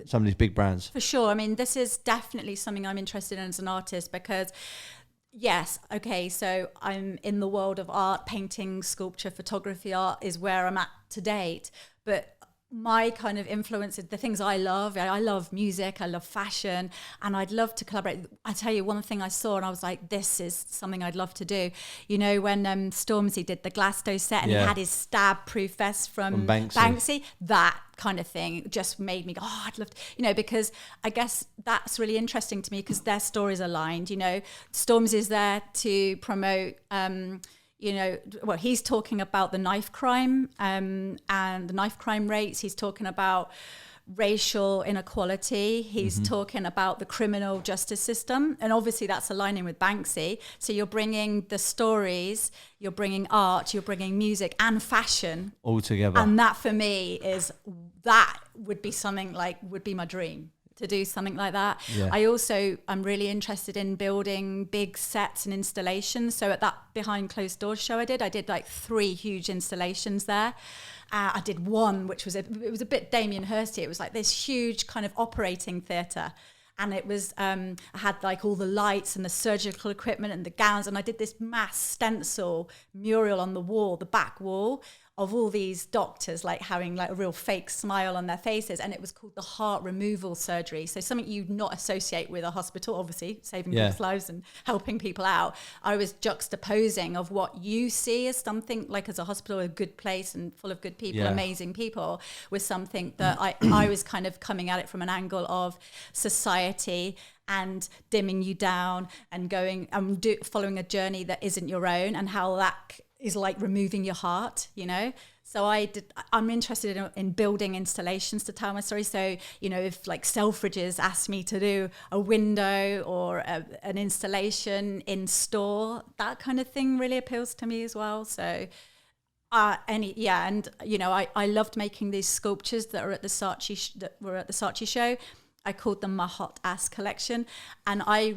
some of these big brands? For sure. I mean, this is definitely something I'm interested in as an artist, because yes, okay, so I'm in the world of art, painting, sculpture, photography, art is where I'm at to date. But my kind of influence, the things I love music, I love fashion, and I'd love to collaborate. I tell you, one thing I saw and I was like, this is something I'd love to do. When Stormzy did the Glasto set and he had his stab-proof vest from Banksy, that kind of thing just made me go, I'd love to, because I guess that's really interesting to me, because their stories aligned. Stormzy's there to promote he's talking about the knife crime and the knife crime rates. He's talking about racial inequality. He's talking about the criminal justice system. And obviously that's aligning with Banksy. So you're bringing the stories, you're bringing art, you're bringing music and fashion. All together. And that for me that would be something like, would be my dream to do something like that. Yeah. I'm really interested in building big sets and installations. So at that behind closed doors show I did like 3 huge installations there. I did one, which was it was a bit Damien Hirsty. It was like this huge kind of operating theatre. And it was, I had like all the lights and the surgical equipment and the gowns. And I did this mass stencil mural on the wall, the back wall, of all these doctors like having like a real fake smile on their faces. And it was called the heart removal surgery. So something you'd not associate with a hospital, obviously, saving people's lives and helping people out. I was juxtaposing of what you see as something like as a hospital, a good place and full of good people, amazing people, with something that I was kind of coming at it from an angle of society and dimming you down and going following a journey that isn't your own, and how that is like removing your heart, you know. So I'm interested in building installations to tell my story. So, you know, if like Selfridges asked me to do a window or an installation in store, that kind of thing really appeals to me as well. So and you know, I loved making these sculptures that were at the Saatchi show. I called them my hot ass collection, and I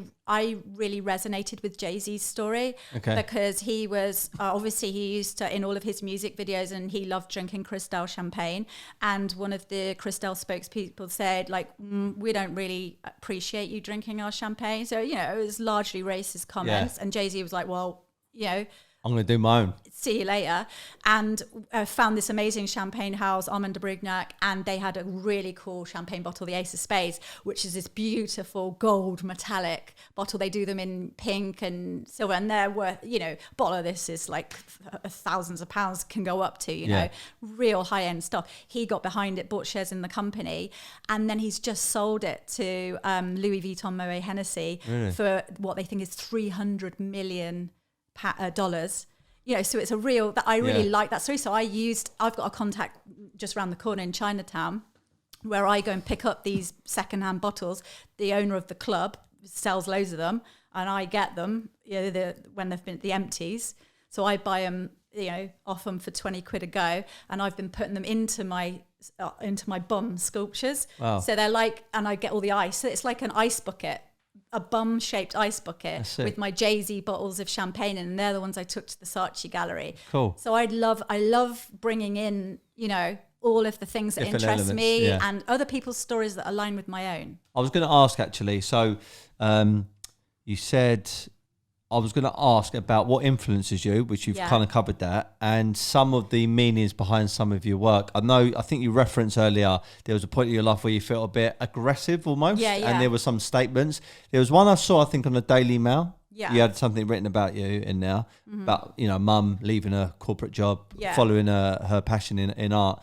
really resonated with Jay-Z's story because he was obviously he used to in all of his music videos, and he loved drinking Cristal champagne. And one of the Cristal spokespeople said, like, we don't really appreciate you drinking our champagne. So, you know, it was largely racist comments, and Jay-Z was like, well, you know, I'm going to do my own. See you later. And found this amazing champagne house, Armand de Brignac, and they had a really cool champagne bottle, the Ace of Spades, which is this beautiful gold metallic bottle. They do them in pink and silver, and they're worth, you know, a bottle of this is like thousands of pounds can go up to, you know, real high-end stuff. He got behind it, bought shares in the company, and then he's just sold it to Louis Vuitton Moet Hennessy for what they think is $300 million. Dollars, you know, so it's a real that I really like that story. So I've got a contact just around the corner in Chinatown where I go and pick up these secondhand bottles. The owner of the club sells loads of them, and I get them, you know, when they've been the empties. So I buy them, you know, off them for 20 quid a go, and I've been putting them into my bum sculptures. Wow. So they're like, and I get all the ice. So it's like an ice bucket. A bum-shaped ice bucket with my Jay-Z bottles of champagne, and they're the ones I took to the Saatchi Gallery. Cool. So I love bringing in, you know, all of the things that Different interest elements, me and other people's stories that align with my own. I was going to ask actually. So you said I was going to ask about what influences you, which you've kind of covered that, and some of the meanings behind some of your work. I think you referenced earlier, there was a point in your life where you felt a bit aggressive almost, and there were some statements. There was one I saw, I think, on the Daily Mail. Yeah. You had something written about you in there, about, you know, mum leaving a corporate job, following her passion in art.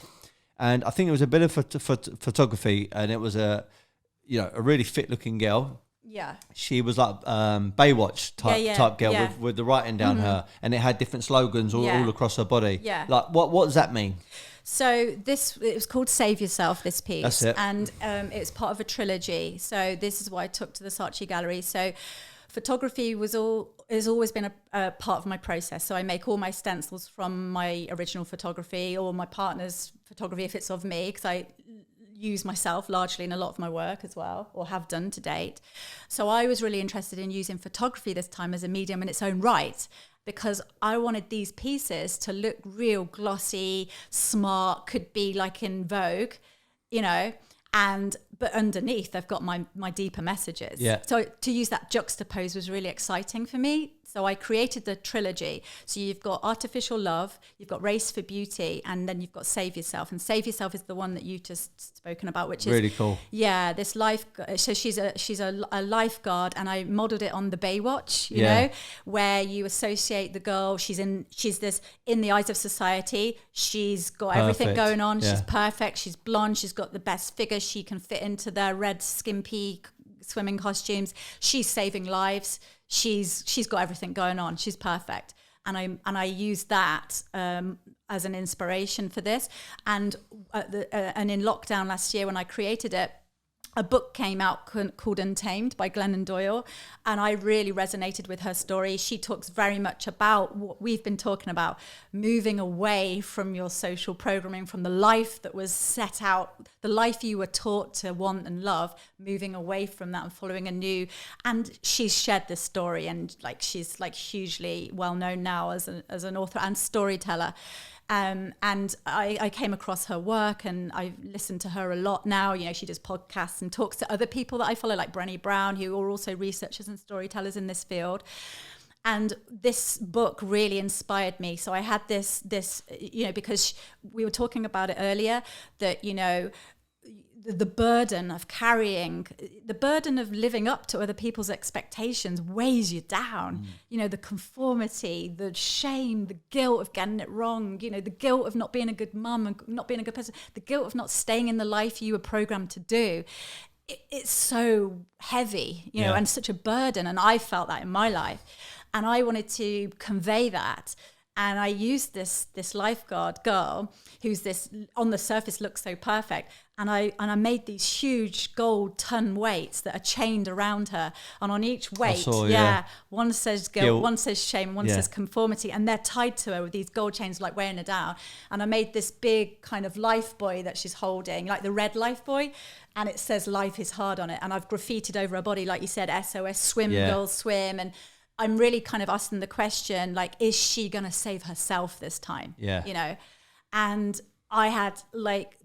And I think it was a bit of photography, and it was a really fit looking girl. Yeah, she was like Baywatch type girl with the writing down her, and it had different slogans all across her body. Yeah, like what does that mean? So it was called Save Yourself, this piece. That's it. And it's part of a trilogy. So this is what I took to the Saatchi Gallery. So photography has always been a part of my process. So I make all my stencils from my original photography or my partner's photography if it's of me, because I use myself largely in a lot of my work as well, or have done to date. So I was really interested in using photography this time as a medium in its own right, because I wanted these pieces to look real glossy, smart, could be like in Vogue, you know, but underneath they've got my deeper messages. Yeah. So to use that juxtapose was really exciting for me. So I created the trilogy. So you've got Artificial Love, you've got Race for Beauty, and then you've got Save Yourself. And Save Yourself is the one that you've just spoken about, which is really cool. Yeah, this life. So she's a lifeguard, and I modeled it on the Baywatch, you know, where you associate the girl. She's this in the eyes of society. She's got everything going on. Yeah. She's perfect. She's blonde. She's got the best figure. She can fit into their red skimpy swimming costumes. She's saving lives. She's got everything going on. She's perfect. And I used that as an inspiration for this. And and in lockdown last year when I created it, a book came out called Untamed by Glennon Doyle, and I really resonated with her story. She talks very much about what we've been talking about, moving away from your social programming, from the life that was set out, the life you were taught to want and love, moving away from that and following a new. And she's shared this story, and like she's like hugely well known now as an author and storyteller. And I came across her work, and I listened to her a lot now. You know, she does podcasts and talks to other people that I follow, like Brené Brown, who are also researchers and storytellers in this field. And this book really inspired me. So I had this, you know, because we were talking about it earlier, that, you know, the burden of carrying, the burden of living up to other people's expectations weighs you down. You know, the conformity, the shame, the guilt of getting it wrong, you know, the guilt of not being a good mum and not being a good person, the guilt of not staying in the life you were programmed to do. It's so heavy, you know, and such a burden. And I felt that in my life. And I wanted to convey that. And I used this lifeguard girl who's this, on the surface, looks so perfect. And I made these huge gold ton weights that are chained around her. And on each weight, one says guilt, one says shame, one says conformity. And they're tied to her with these gold chains, like weighing her down. And I made this big kind of life buoy that she's holding, like the red life buoy. And it says life is hard on it. And I've graffitied over her body, like you said, SOS, swim, girls, swim. And I'm really kind of asking the question, like, is she going to save herself this time? You know? And I had like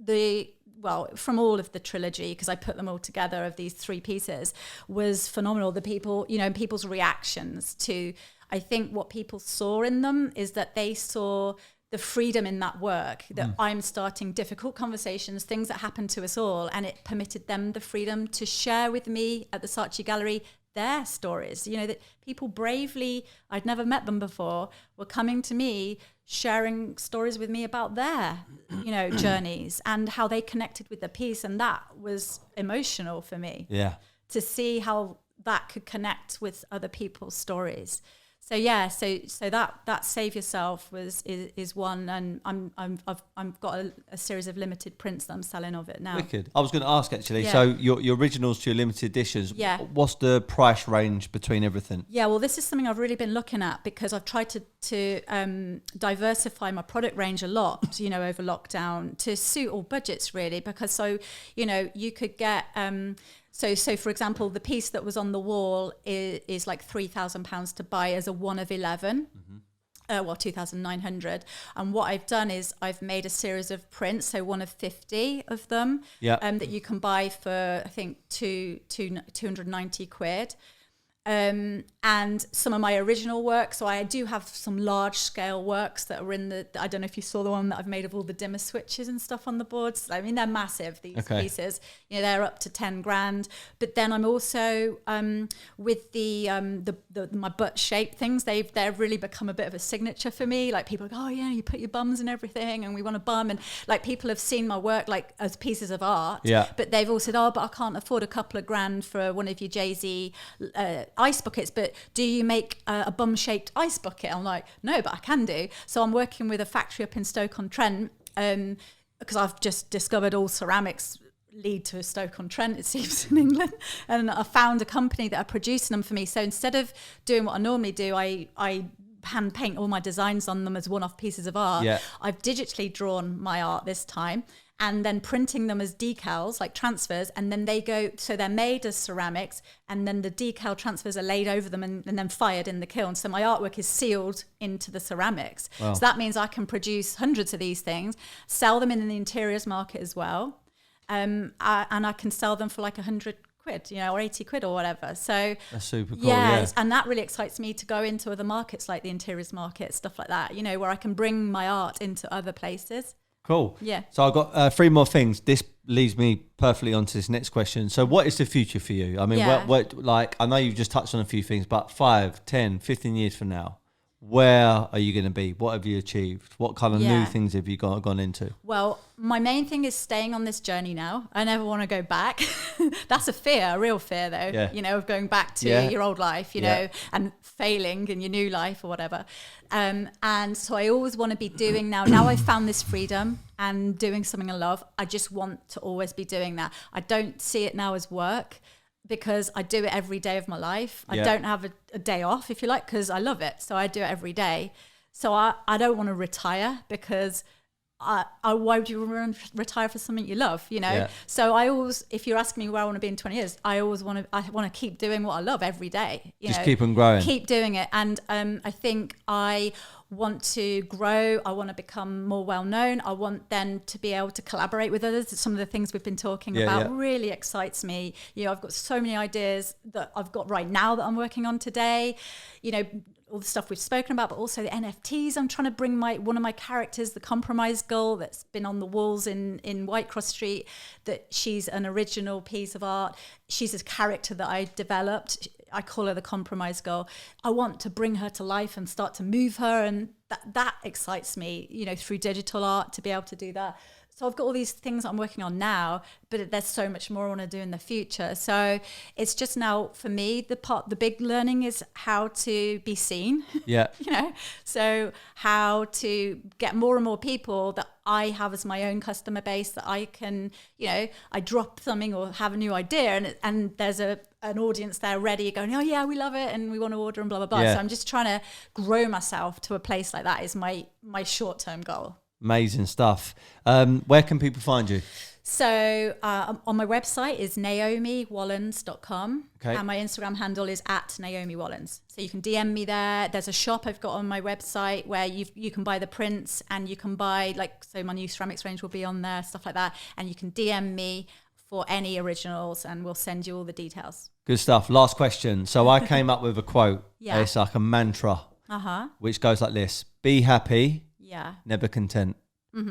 from all of the trilogy, because I put them all together of these 3 pieces, was phenomenal. The people, you know, and people's reactions to, I think what people saw in them is that they saw the freedom in that work, that I'm starting difficult conversations, things that happen to us all, and it permitted them the freedom to share with me at the Saatchi Gallery their stories. You know, that people bravely, I'd never met them before, were coming to me, sharing stories with me about their, you know, journeys and how they connected with the piece. And that was emotional for me. To see how that could connect with other people's stories. So so that Save Yourself is one, and I've got a series of limited prints that I'm selling of it now. Wicked. I was going to ask actually. So your originals to your limited editions. What's the price range between everything? Well, this is something I've really been looking at, because I've tried to diversify my product range a lot, you know, over lockdown, to suit all budgets really, because you know, you could get. So for example, the piece that was on the wall is like £3,000 to buy as a 1 of 11, 2,900. And what I've done is I've made a series of prints, so 1 of 50 of them, that you can buy for, I think, 290 quid. And some of my original work. So I do have some large scale works that are in I don't know if you saw the one that I've made of all the dimmer switches and stuff on the boards. I mean, they're massive, these pieces, you know, they're up to 10 grand. But then I'm also, with my butt shape things, they've really become a bit of a signature for me. Like people are like, oh yeah, you put your bums and everything and we want a bum. And like people have seen my work like as pieces of art, but they've all said, oh, but I can't afford a couple of grand for one of your Jay-Z, ice buckets, but do you make a bum-shaped ice bucket? I'm like, no, but I can do. So I'm working with a factory up in Stoke-on-Trent, because I've just discovered all ceramics lead to Stoke-on-Trent, it seems, in England. And I found a company that are producing them for me. So instead of doing what I normally do, I hand paint all my designs on them as one-off pieces of art. I've digitally drawn my art this time, and then printing them as decals, like transfers, and then so they're made as ceramics, and then the decal transfers are laid over them and then fired in the kiln. So my artwork is sealed into the ceramics. Wow. So that means I can produce hundreds of these things, sell them in the interiors market as well, and I can sell them for like 100 quid, you know, or 80 quid or whatever. So that's super cool. And that really excites me to go into other markets like the interiors market, stuff like that, you know, where I can bring my art into other places. Cool. So I've got 3 more things. This leads me perfectly onto this next question. So what is the future for you? I mean, what like, I know you've just touched on a few things, but 5, 10, 15 years from now, where are you going to be? What have you achieved? What kind of new things have you gone into? Well, my main thing is staying on this journey now. I never want to go back. That's a fear, a real fear though, you know, of going back to your old life, you know, and failing in your new life or whatever. And so I always want to be doing now I've found this freedom and doing something I love. I just want to always be doing that. I don't see it now as work, because I do it every day of my life. I don't have a day off, if you like, because I love it. So I do it every day. So I don't want to retire, because why would you retire for something you love, you know? So I always, if you're asking me where I want to be in 20 years, I want to keep doing what I love every day. Just keep on growing. Keep doing it. And I think I want to grow. I want to become more well-known. I want then to be able to collaborate with others. Some of the things we've been talking about really excites me. You know, I've got so many ideas that I've got right now that I'm working on today, you know, all the stuff we've spoken about, but also the NFTs. I'm trying to bring one of my characters, the compromise girl that's been on the walls in Whitecross Street, that she's an original piece of art. She's a character that I developed. I call her the compromise girl. I want to bring her to life and start to move her. And that excites me, you know, through digital art, to be able to do that. So I've got all these things I'm working on now, but there's so much more I want to do in the future. So it's just now, for me, the big learning is how to be seen. Yeah. You know, so how to get more and more people that I have as my own customer base, that I can, you know, I drop something or have a new idea and there's an audience there ready going, oh yeah, we love it and we want to order and blah, blah, blah. So I'm just trying to grow myself to a place like that is my short-term goal. Amazing stuff. Where can people find you? So on my website is naomiwallens.com. Okay. And my Instagram handle is @NaomiWallens. So you can DM me there. There's a shop I've got on my website where you can buy the prints, and you can buy, like, so my new ceramics range will be on there, stuff like that. And you can DM me for any originals and we'll send you all the details. Good stuff. Last question. So I came up with a quote. It's like a mantra, which goes like this: be happy. Never content.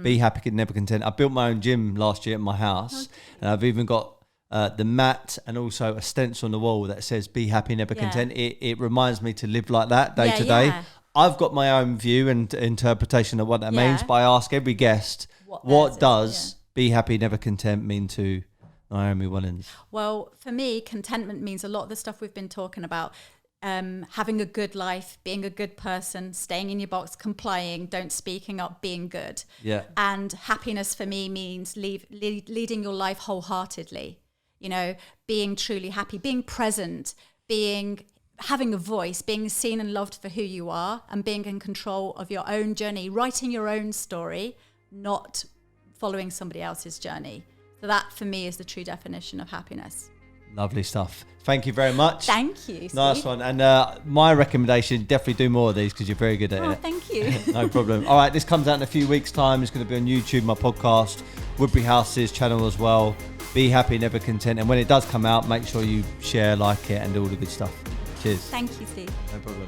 Be happy, never content. I built my own gym last year at my house, and I've even got the mat and also a stencil on the wall that says "Be happy, never content." It reminds me to live like that day to day. I've got my own view and interpretation of what that means, but I ask every guest, what does "Be happy, never content" mean to Naomi Wallens? Well, for me, contentment means a lot of the stuff we've been talking about. Having a good life, being a good person, staying in your box, complying, don't speaking up, being good. And happiness for me means leading your life wholeheartedly, you know, being truly happy, being present, having a voice, being seen and loved for who you are, and being in control of your own journey, writing your own story, not following somebody else's journey. So that for me is the true definition of happiness. Lovely stuff. Thank you very much. Thank you, Steve. Nice one. And my recommendation, definitely do more of these because you're very good at it. Thank you. No problem. All right, this comes out in a few weeks' time. It's going to be on YouTube, my podcast, Woodbury House's channel as well. Be happy, never content. And when it does come out, make sure you share, like it, and do all the good stuff. Cheers. Thank you, Steve. No problem.